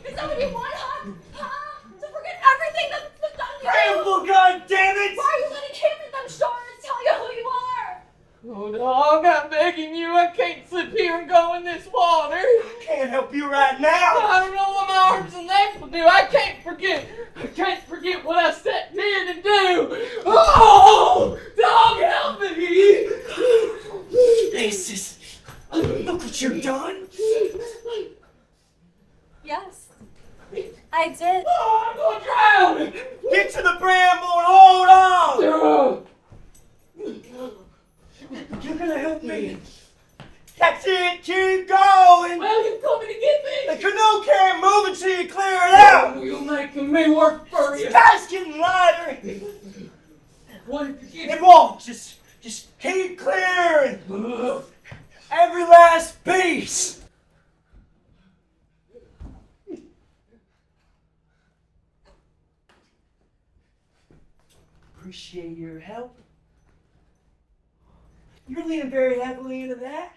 Is that what you want, huh? Huh? To forget everything that's done to you? Bramble, goddammit! Why are you letting him and them shorts tell you who you are? Oh, dog, I'm begging you. I can't slip here and go in this water. I can't help you right now! I don't know what my arms and legs will do. I can't forget what I stepped in to do. Oh, dog, help me! Jesus! Look what you've done! Yes, I did. Oh, I'm gonna drown! Get to the bramble and hold on! You're gonna help me. That's it, keep going! Well, you coming to get The me? canoe can't move until you clear it out! Oh, you're making me work for you. Sky's getting lighter! What if you It get won't, just keep clearing! Every last piece! Appreciate your help. You're leaning very heavily into that.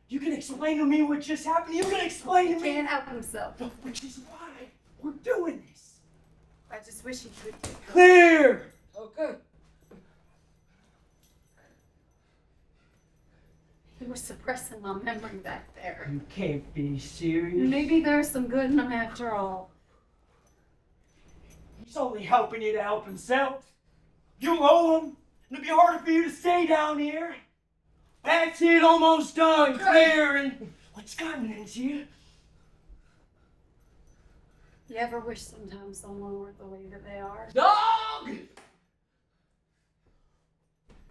You can explain to me what just happened. You can explain to me. Can't help himself. Which is why we're doing this. I just wish he could. Clear! Okay. He was suppressing my memory back there. You can't be serious. Maybe there's some good in him after all. He's only helping you to help himself. You owe him. It'll be harder for you to stay down here. That's it, almost done, clearing. What's gotten into you? You ever wish sometimes someone weren't the way that they are? Dog!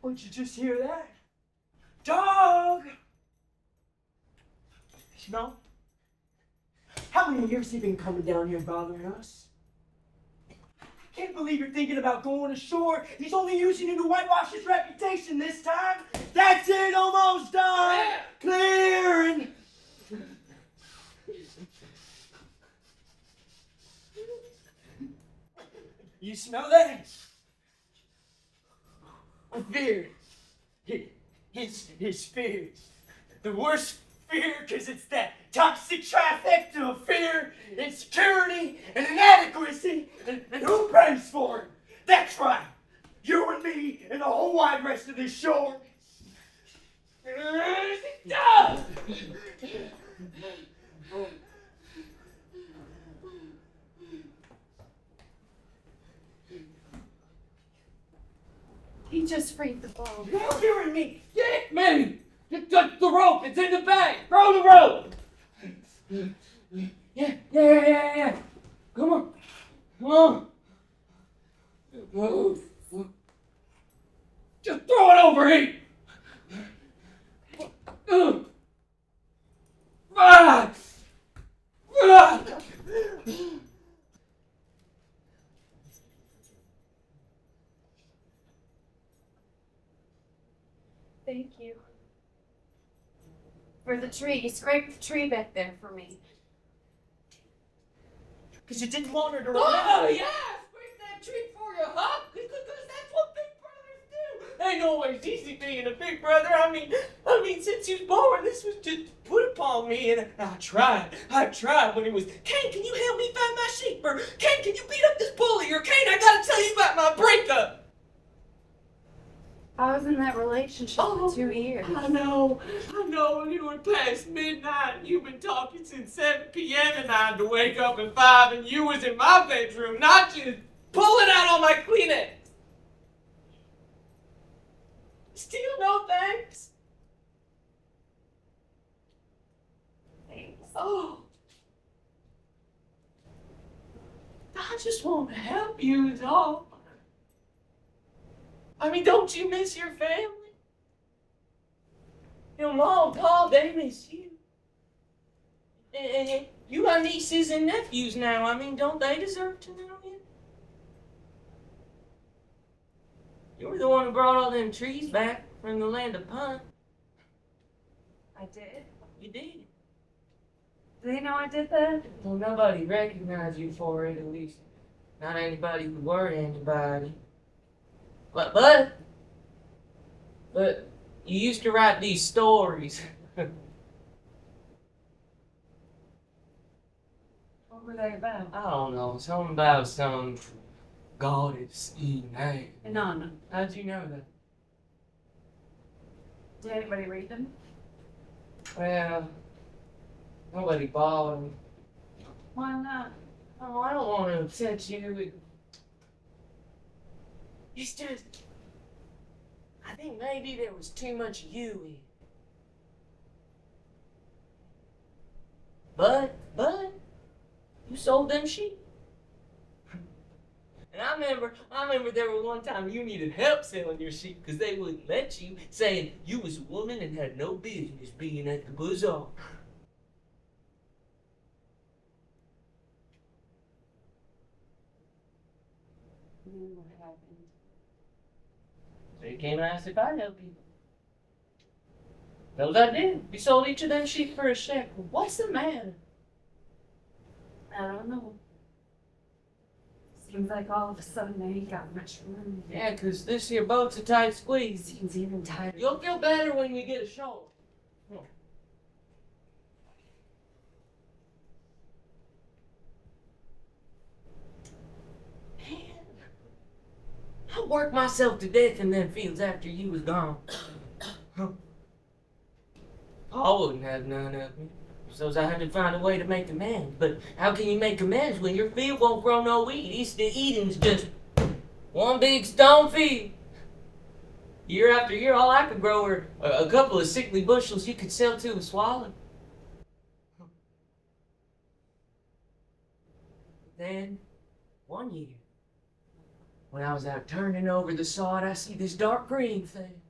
Did you just hear that? Dog! Smell? How many years have you been coming down here bothering us? I can't believe you're thinking about going ashore. He's only using you to whitewash his reputation this time. That's it, almost done. Yeah. Clearing. You smell that? A fear. His fear. The worst fear, because it's that toxic trifecta of fear, insecurity, and inadequacy. And who prays for it? That's right. You and me and the whole wide rest of this shore. He just freed the boat. Now you and me. Get me! Just touch the rope, it's in the bag! Throw the rope! Yeah. Come on. Move. Just throw it over here! Thank you. For the tree. You scraped the tree back there for me. Because you didn't want her to Oh, yeah! Scrape that tree for you, huh? Because that's what big brothers do! Ain't always easy being a big brother. I mean, since you was born, this was just put upon me, and I tried when it was, Cain, can you help me find my sheep? Or, Cain, can you beat up this bully? Or, Cain, I gotta tell you about my breakup! I was in that relationship for 2 years. I know, and you were past midnight, and you've been talking since 7 p.m. and I had to wake up at 5, and you was in my bedroom, not just pulling out all my Kleenex. Still no thanks. Thanks. Oh. I just want to help you is all. I mean, don't you miss your family? Your mom, Paul, they miss you. And you got nieces and nephews now. I mean, don't they deserve to know you? You were the one who brought all them trees back from the land of Punt. I did. You did. Do they know I did that? Well, nobody recognized you for it, at least. Not anybody who were anybody. But you used to write these stories. What were they about? I don't know, something about some goddess name. Inanna. How'd you know that? Did anybody read them? Well, nobody bought them. Why not? Oh, I don't want to upset you. It's just, I think maybe there was too much you in it. But, you sold them sheep. And I remember there was one time you needed help selling your sheep because they wouldn't let you, saying you was a woman and had no business being at the bazaar. And then what happened? So you came and asked if I'd help you. Those I did. We sold each of them sheep for a shekel. What's the matter? I don't know. Seems like all of a sudden I ain't got much room. Yeah, 'cause this here boat's a tight squeeze. Seems even tighter. You'll feel better when we get ashore. Man, I worked myself to death in them fields after you was gone. Paul wouldn't have none of me. So I had to find a way to make amends. But how can you make amends when your field won't grow no wheat? The eating's just one big stone field. Year after year, all I could grow were a couple of sickly bushels you could sell to a swallow. Then, one year, when I was out turning over the sod, I see this dark green thing.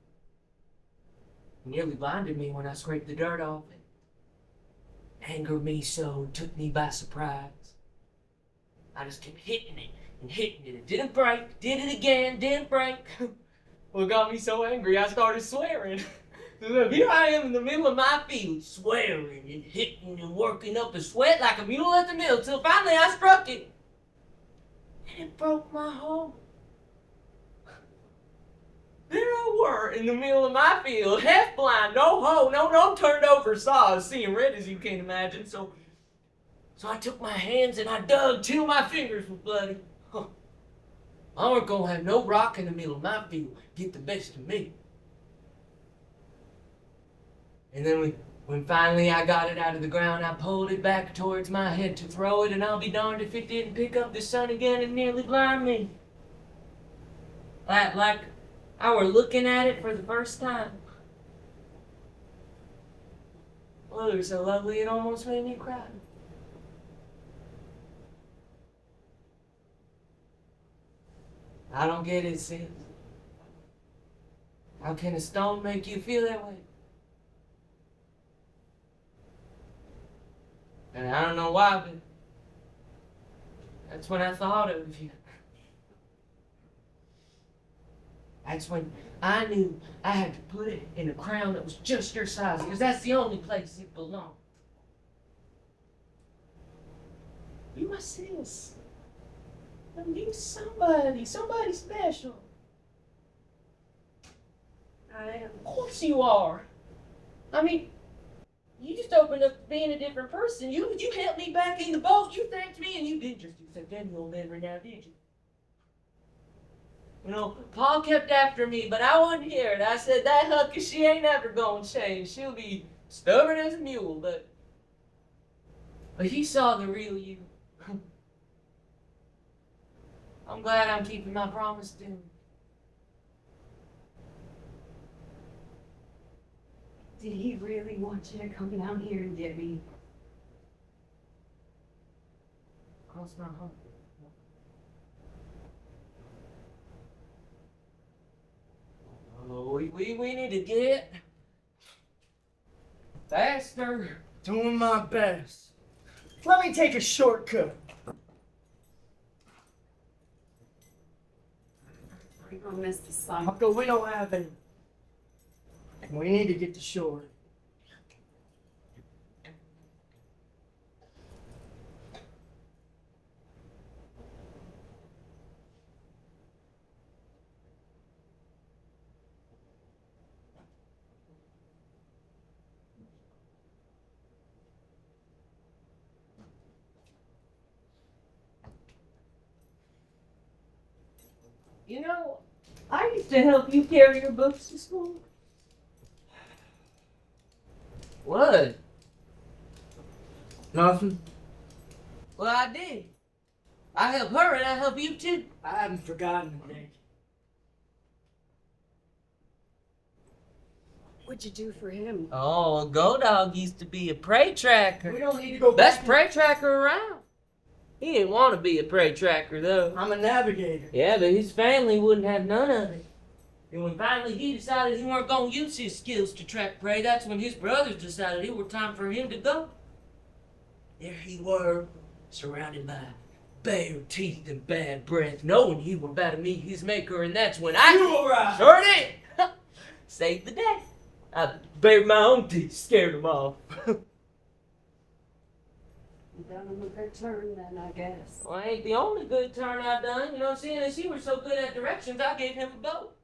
It nearly blinded me when I scraped the dirt off it. Angered me so, it took me by surprise. I just kept hitting it and hitting it. It didn't break, did it again, didn't break. What got me so angry, I started swearing. Look, here I am in the middle of my field, swearing and hitting and working up a sweat like a mule at the mill, till finally I struck it. And it broke my heart. There I were in the middle of my field, half blind, no hoe, no turned over saw, seeing red as you can imagine. So I took my hands and I dug till my fingers were bloody. I weren't gonna have no rock in the middle of my field get the best of me. And then when finally I got it out of the ground, I pulled it back towards my head to throw it, and I'll be darned if it didn't pick up the sun again and nearly blind me. Like I were looking at it for the first time. Well, it was so lovely it almost made me cry. I don't get it, sis. How can a stone make you feel that way? And I don't know why, but that's when I thought of you. That's when I knew I had to put it in a crown that was just your size, because that's the only place it belonged. You my sis. You somebody special. I am. Of course you are. I mean, you just opened up to being a different person. You helped me back in the boat. You thanked me, and you didn't just do centennial memory now, did you? You know, Paul kept after me, but I wouldn't hear it. I said, that Hucka, she ain't never gonna change. She'll be stubborn as a mule, but he saw the real you. I'm glad I'm keeping my promise to him. Did he really want you to come down here and get me? Cross my heart. Oh, we need to get faster. Doing my best. Let me take a shortcut. We're gonna miss the sun. Hucka, we don't have any. We need to get to shore. You know, I used to help you carry your books to school. What? Nothing. Well, I did. I help her and I help you too. I haven't forgotten it, Nick. What'd you do for him? Oh, Godog used to be a prey tracker. We don't need to go Best back. prey tracker around. He didn't want to be a prey tracker, though. I'm a navigator. Yeah, but his family wouldn't have none of it. And when finally he decided he weren't going to use his skills to track prey, that's when his brothers decided it was time for him to go. There he were, surrounded by bare teeth and bad breath, knowing he was about to meet his maker, and that's when I... You arrived. Sure did! Saved the day. I bared my own teeth, scared them off. You done him a good turn then, I guess. Well, ain't the only good turn I've done. You know, seeing as he was so good at directions, I gave him a boat.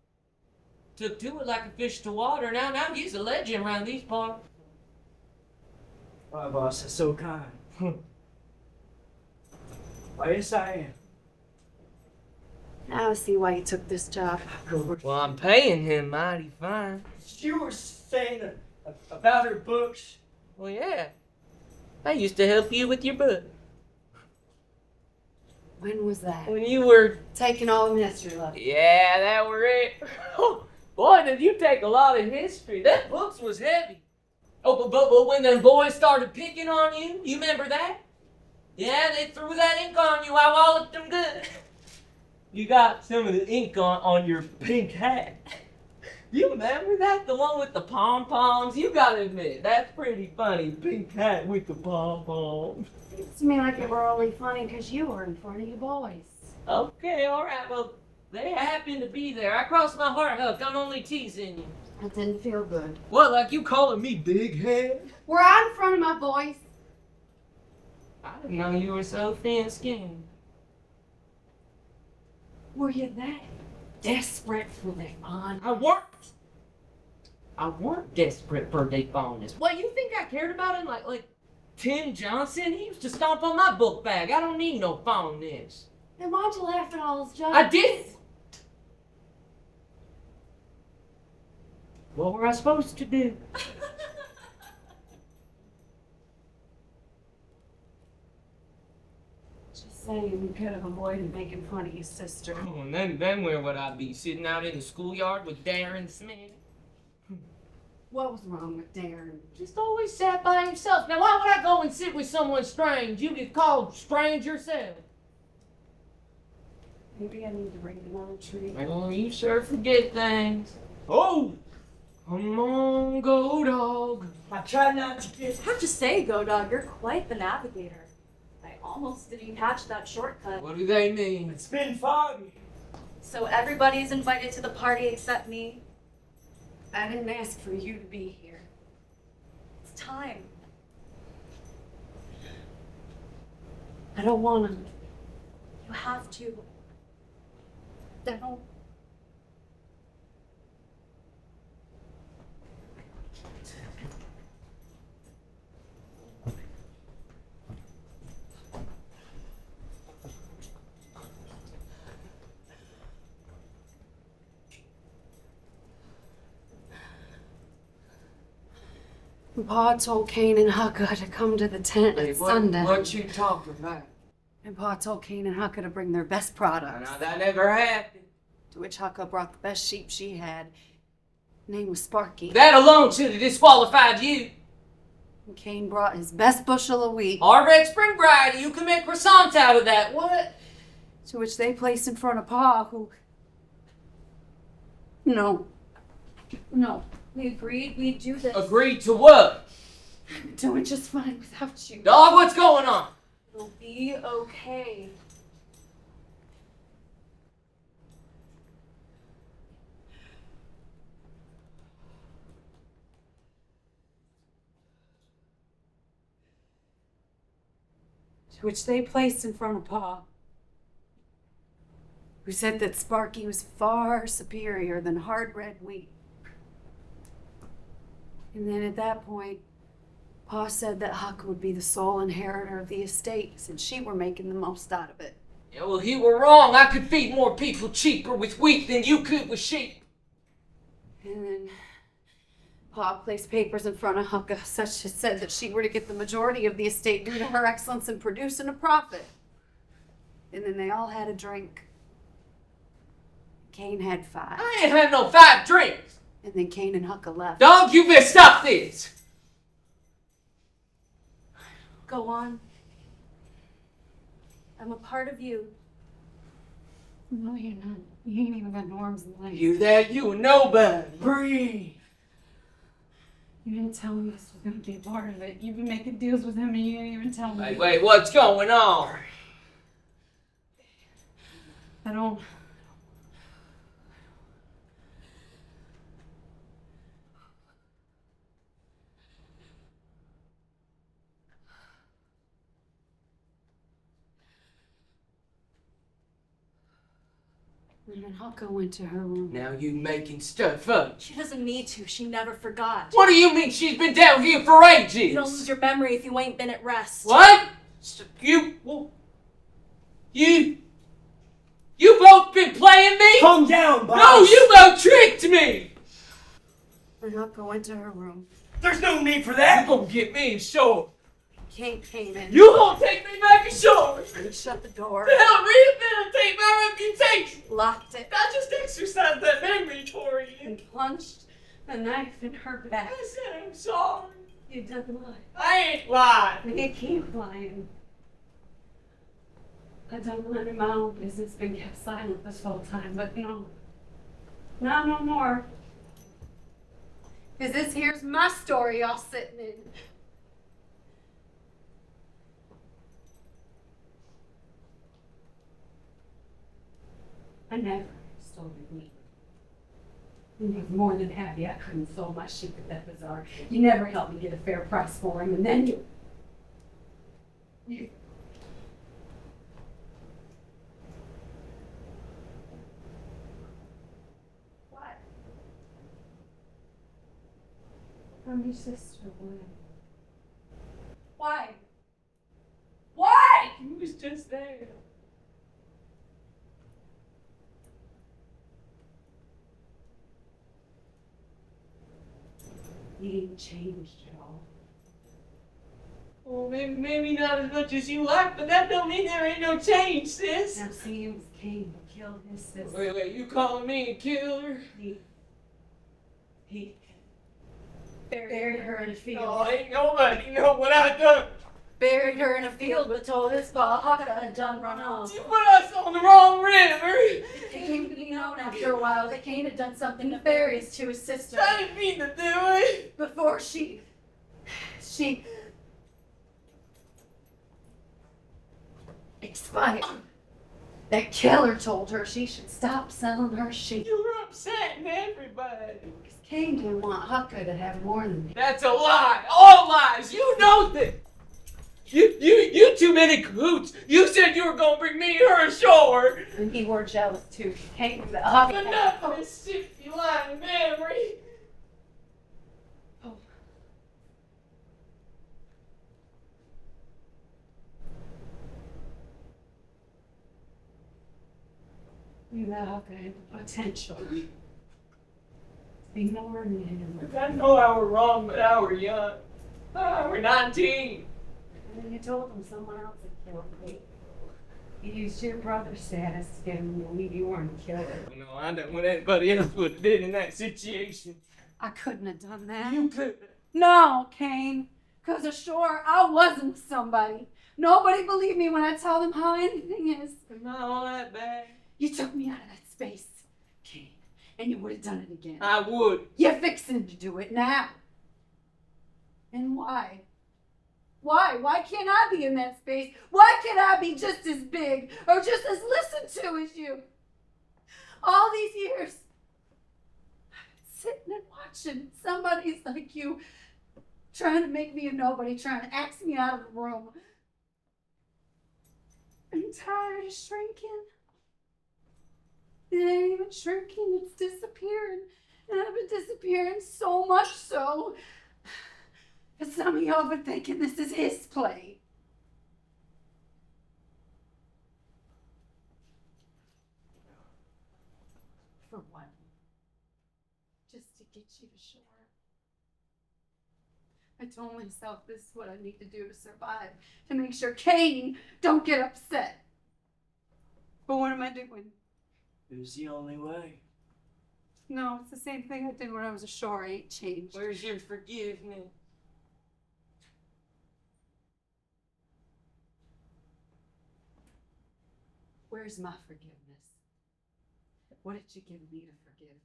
Took to it like a fish to water. Now he's a legend around these parts. My boss is so kind. Why, yes, I am. Now I see why you took this job. Well, I'm paying him mighty fine. You were saying about her books. Well, yeah. I used to help you with your book. When was that? When you were... Taking all the mystery left. Yeah, that were it. Boy, did you take a lot of history. That books was heavy. Oh, but when them boys started picking on you, you remember that? Yeah, they threw that ink on you. I walloped them good. You got some of the ink on your pink hat. You remember that? The one with the pom-poms? You gotta admit, that's pretty funny. Pink hat with the pom-poms. Seems to me like it were only funny because you were in front of you boys. Okay, alright, well, they happened to be there. I crossed my heart, Huck. I'm only teasing you. That didn't feel good. What, like you calling me big head? We're out in front of my boys. I didn't know you were so thin-skinned. Were you that desperate for their honor? I weren't desperate for their fondness. What, you think I cared about him like Tim Johnson? He used to stomp on my book bag. I don't need no fondness. Then why'd you laugh at all his jokes? I didn't. What were I supposed to do? Just saying you could have avoided making fun of your sister. Oh, and then where would I be? Sitting out in the schoolyard with Darren Smith? What was wrong with Darren? Just always sat by himself. Now why would I go and sit with someone strange? You get called strange yourself. Maybe I need to bring another tree. Oh, you sure forget things. Oh! Come on, Godog. I try not to get. I have to say, Godog, you're quite the navigator. I almost didn't catch that shortcut. What do they mean? It's been foggy. So everybody's invited to the party except me. I didn't ask for you to be here. It's time. I don't want to. You have to. Don't. Pa told Cain and Hucka to come to the tent at sundown. What you talking about? And Pa told Cain and Hucka to bring their best products. Now, that never happened. To which Hucka brought the best sheep she had. Name was Sparky. That alone should have disqualified you. And Cain brought his best bushel of wheat. Our red spring variety, you can make croissants out of that. What? To which they placed in front of Pa, who... No. We agreed we'd do this. Agreed to what? I'm doing just fine without you. Dog, what's going on? It'll be okay. To which they placed in front of Pa, who said that Sparky was far superior than hard red wheat. And then at that point, Pa said that Huck would be the sole inheritor of the estate since she were making the most out of it. Yeah, well, he were wrong. I could feed more people cheaper with wheat than you could with sheep. And then Pa placed papers in front of Hucka such as said that she were to get the majority of the estate due to her excellence in producing a profit. And then they all had a drink. Cain had 5. I ain't had no 5 drinks. And then Cain and Hucka left. Dog, you better stop this. Go on. I'm a part of you. No, you're not. You ain't even got no arms and legs. You that, you a nobody. Breathe. You didn't tell me this was going to be a part of it. You've been making deals with him and you didn't even tell me. Wait, what's going on? I don't... And then Hucka went to her room. Now you making stuff up. She doesn't need to. She never forgot. What do you mean she's been down here for ages? You don't lose your memory if you ain't been at rest. What? You both been playing me? Calm down, boss. No, you both tricked me. And Hucka went to her room. There's no need for You that. gonna get me in short. Cain came in. You gonna take me back ashore? He shut the door. To help rehabilitate my reputation. Locked it. I just exercised that memory for you. And plunged a knife in her back. I said I'm sorry. You done lie. I ain't lying. You keep lying. I done minding my own business, been kept silent this whole time, but no. Not no more. Cause this here's my story y'all sitting in. I never stole your meat. And you're more than happy I couldn't sell my sheep at that bazaar. You never helped me get a fair price for him, and then you. What? I'm your sister, Willett. Why? Why? You was just there. You ain't changed at all. Well, maybe not as much as you like, but that don't mean there ain't no change, sis. Now see, it was Cain who killed his sister. Wait, you calling me a killer? He buried her in a field. Oh, ain't nobody know what I done. Buried her in a field, but told his pa Hucka had done run off. You put us on the wrong river. It came to be known after a while that Cain had done something nefarious to his sister. I didn't mean to do it. Before she expired. That killer told her she should stop selling her sheep. You were upsetting everybody. Because Cain didn't want Hucka to have more than me. That's a lie. All lies. You know that. You too many cahoots. You said you were gonna bring me and her ashore. And he were jealous too. Cain knew that Hucka had Enough of this shifty line of memory. Oh. You know Hucka had the potential to be more than him. I know I were wrong, but I were young. I were 19. And then you told him someone else had killed me. You used your brother's status to get him to believe you weren't a killer. No, I don't know what anybody else would have did in that situation. I couldn't have done that. You could. No, Cain. Because ashore, I wasn't somebody. Nobody believed me when I tell them how anything is. It's not all that bad. You took me out of that space, Cain. And you would have done it again. I would. You're fixing to do it now. And why? Why? Why can't I be in that space? Why can't I be just as big or just as listened to as you? All these years, sitting and watching somebody's like you trying to make me a nobody, trying to axe me out of the room. I'm tired of shrinking. It ain't even shrinking, it's disappearing. And I've been disappearing so much so that some of y'all been thinking this is his play. For what? Just to get you to shore. I told myself this is what I need to do to survive, to make sure Cain don't get upset. But what am I doing? It was the only way. No, it's the same thing I did when I was ashore. I ain't changed. Where's your forgiveness? Where's my forgiveness? What did you give me to forgive?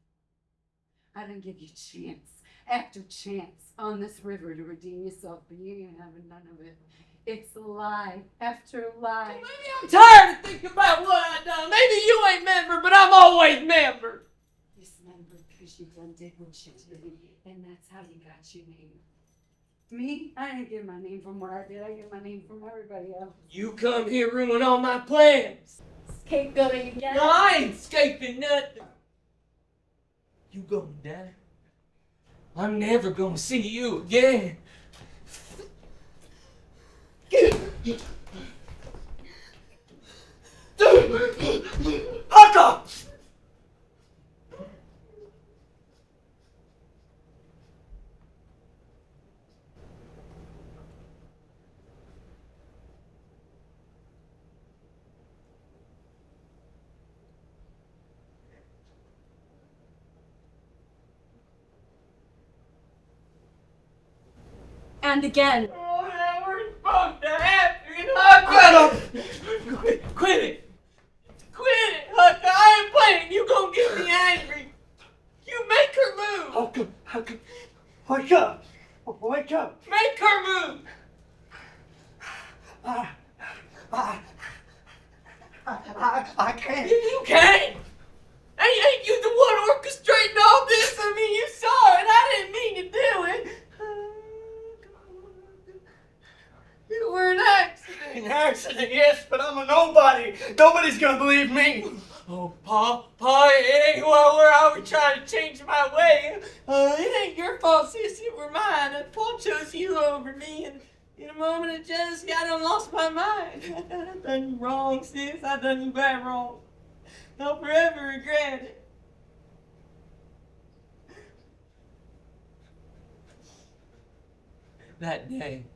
I didn't give you chance after chance on this river to redeem yourself, but you ain't having none of it. It's lie after lie. Maybe I'm tired of thinking about what I done. Maybe you ain't member, but I'm always member. Dismembered because you done did what you did, and that's how you got your name. Me? I didn't get my name from what I did. I get my name from everybody else. You come here ruin all my plans. Scapegoating again. No, I ain't escaping nothing. You gonna die. I'm never gonna see you again. Hucka! and again. Oh, man, we're supposed to have to. You know, I quit it. Quit it, Hucka. I ain't playing. You gonna get me angry. You make her move. Hucka, wake up. Wake up. Make her move. I can't. You can't. Ain't you the one orchestrating all this? I mean, you saw it. I didn't mean to do it. You were an accident. An accident, yes, but I'm a nobody. Nobody's gonna believe me. Oh, Pa, it ain't where I was trying to change my way. It ain't your fault, sis. It were mine. Pa chose you over me, and in a moment of jealousy, I done lost my mind. I done you wrong, sis. I done you bad wrong. I'll forever regret it. That day,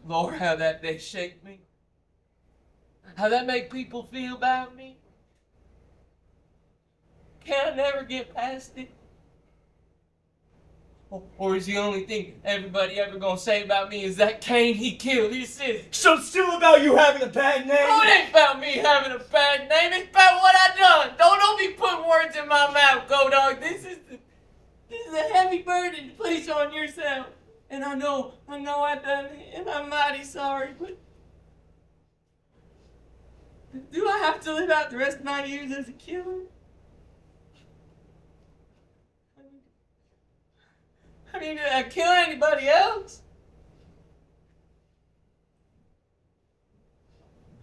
Lord, how that day shaped me. How that make people feel about me. Can I never get past it? Or is the only thing everybody ever gonna say about me is that Cain, he killed his sister? So it's still about you having a bad name? Oh, it ain't about me having a bad name. It's about what I done. Don't be putting words in my mouth, Godog. This is a heavy burden to place on yourself. And I know I done it, and I'm mighty sorry, but do I have to live out the rest of my years as a killer? I mean, did I kill anybody else?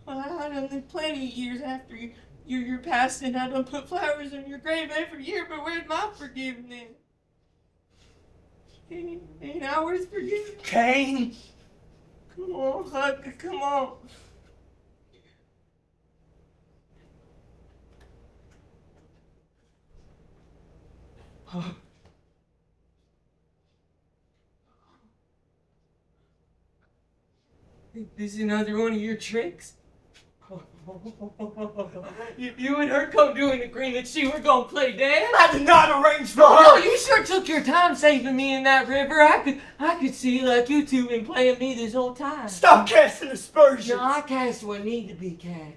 Well, I done lived plenty of years after your passing. I done put flowers in your grave every year, but where's my forgiveness? Ain't ours forgiveness? Cain? Come on, Hucka, come on. This is another one of your tricks? You and her come to an agreement she were gonna play dance? I did not arrange for Oh, her! you sure took your time saving me in that river. I could see like you two been playing me this whole time. Stop casting aspersions! No, I cast what need to be cast.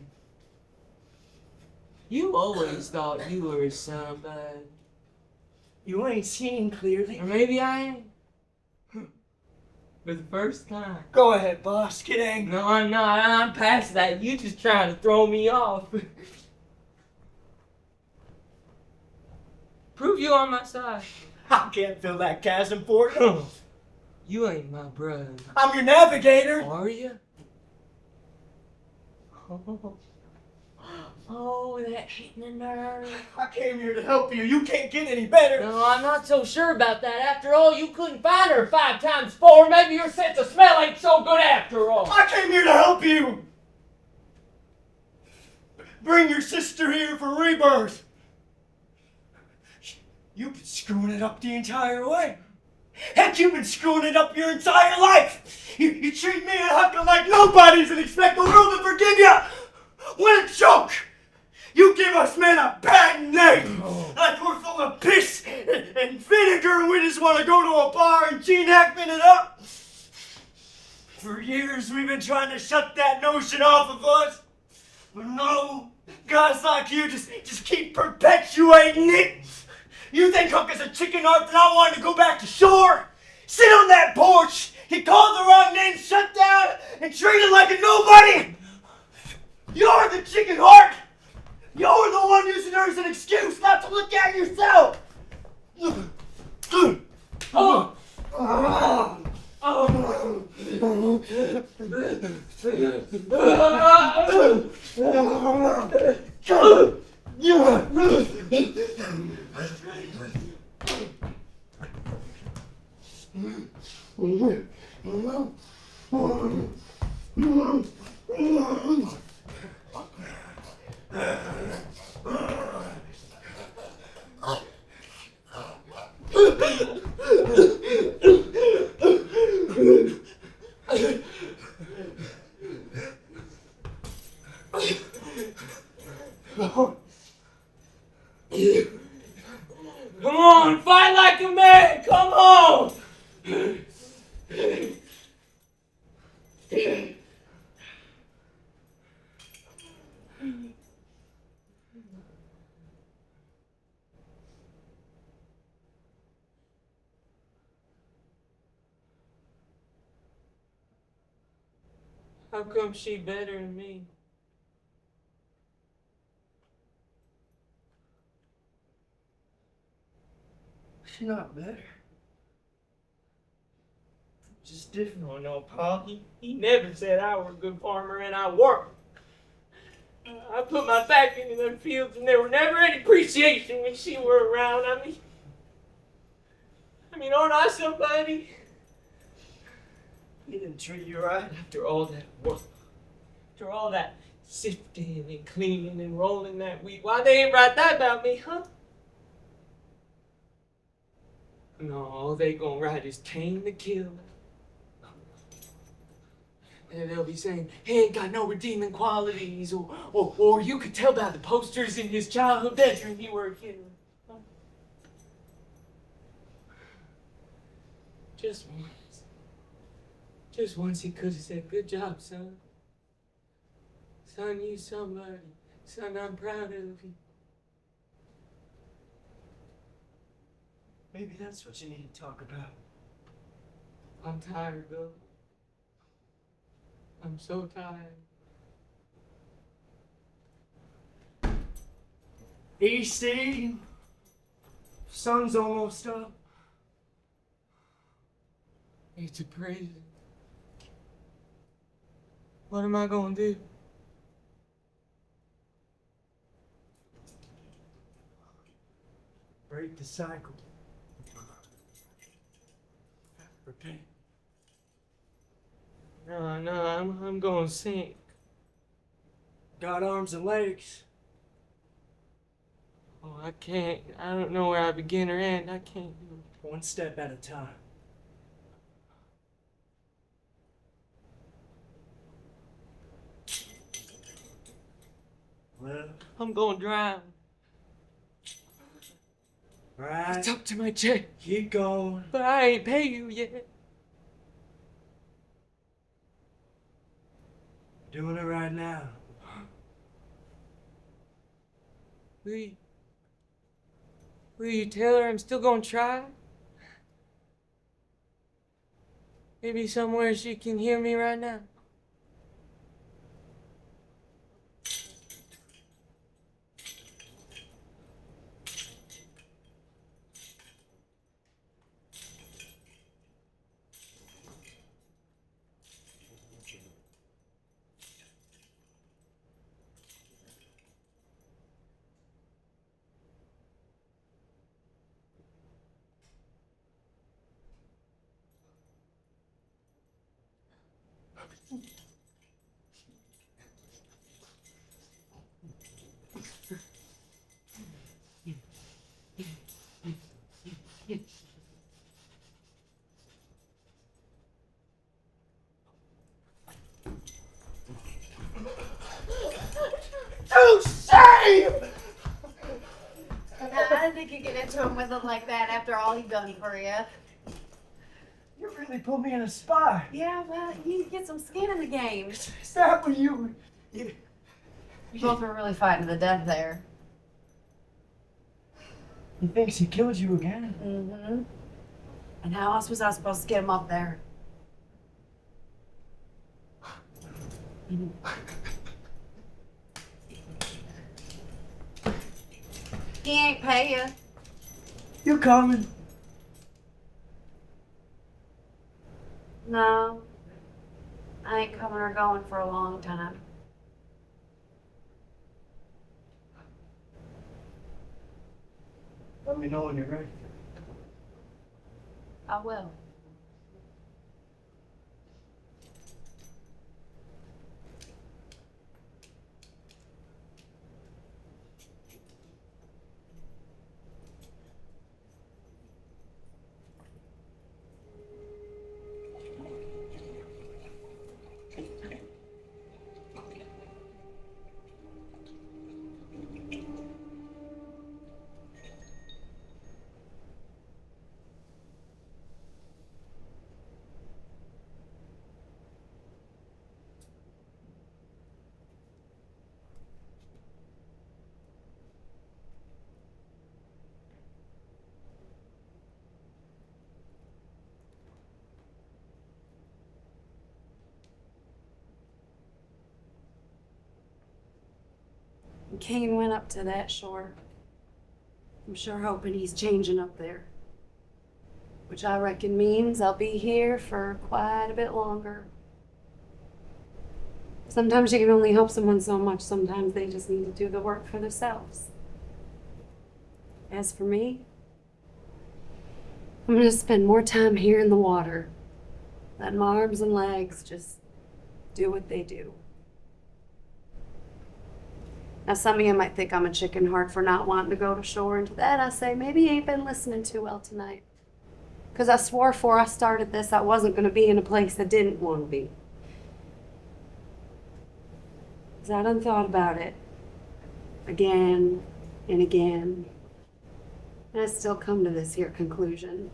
You always thought you were somebody. You ain't seeing clearly. Or maybe I am. For the first time. Go ahead, boss. Get angry. No, I'm not. I'm past that. You just trying to throw me off. Prove you on my side. I can't fill that chasm for you. You ain't my brother. I'm your navigator. Are you? Oh, that hitting the nerve. I came here to help you. You can't get any better. No, I'm not so sure about that. After all, you couldn't find her 5 times 4. Maybe your sense of smell ain't so good after all. I came here to help you. Bring your sister here for rebirth. You've been screwing it up the entire way. Heck, you've been screwing it up your entire life. You treat me and Hucka like nobodies and expect the world to forgive you. What a joke. You give us men a bad name. Like we're full of piss and vinegar and we just want to go to a bar and Gene Hackman it up. For years we've been trying to shut that notion off of us. But no, guys like you just keep perpetuating it. You think Hucka's a chicken heart and I want to go back to shore? Sit on that porch, get called the wrong name, shut down, and treated like a nobody. You're the chicken heart. You're the one using her as an excuse not to look at yourself. Come on, fight like a man! Come on! How come she better than me? She's not better. Just different. Oh no, Pa. He never said I were a good farmer, and I worked. I put my back into them fields, and there were never any appreciation when she were around. I mean, aren't I somebody? He didn't treat you right. After all that work, after all that sifting and cleaning and rolling that wheat, why they ain't write that about me, huh? No, all they gonna write is Cain the killer. And they'll be saying, he ain't got no redeeming qualities, or you could tell by the posters in his childhood bedroom he were a killer. Huh? Just once. Just once he could have said, good job, son. Son, you somebody. Son, I'm proud of you. Maybe that's what you need to talk about. I'm tired, though. I'm so tired. EC, sun's almost up. It's a prison. What am I gonna do? Break the cycle. Repent. No, I'm gonna sink. Got arms and legs. Oh, I can't. I don't know where I begin or end. I can't do it. One step at a time. Well, I'm gonna drown. right. It's up to my check, Keep going. but I ain't pay you yet. Doing it right now. Will you tell her I'm still gonna try? Maybe somewhere she can hear me right now. To save! I didn't think you'd get into him with it like that after all he done for you. You really put me in a spot. Yeah, well, you need to get some skin in the game. Is that what you Both were really fighting to the death there. He thinks he killed you again. Mm-hmm. And how else was I supposed to get him up there? He ain't pay you. You coming? No. I ain't coming or going for a long time. Let me know when you're ready. I will. And Cain went up to that shore. I'm sure hoping he's changing up there. Which I reckon means I'll be here for quite a bit longer. Sometimes you can only help someone so much. Sometimes they just need to do the work for themselves. As for me, I'm going to spend more time here in the water. Let my arms and legs just do what they do. Now, some of you might think I'm a chicken heart for not wanting to go to shore. And to that, I say, maybe you ain't been listening too well tonight. Because I swore before I started this, I wasn't going to be in a place I didn't want to be. Because I done thought about it again and again. And I still come to this here conclusion.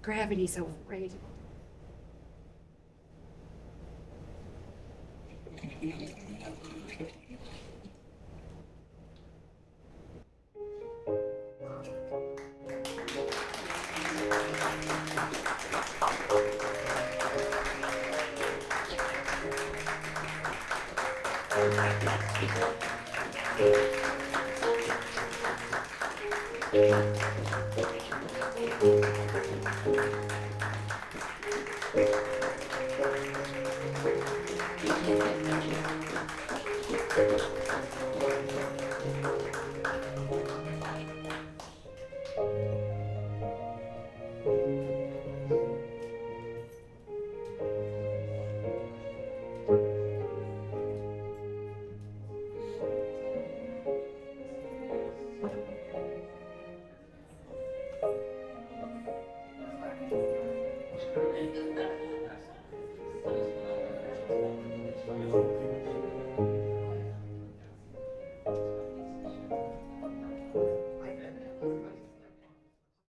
Gravity's overrated.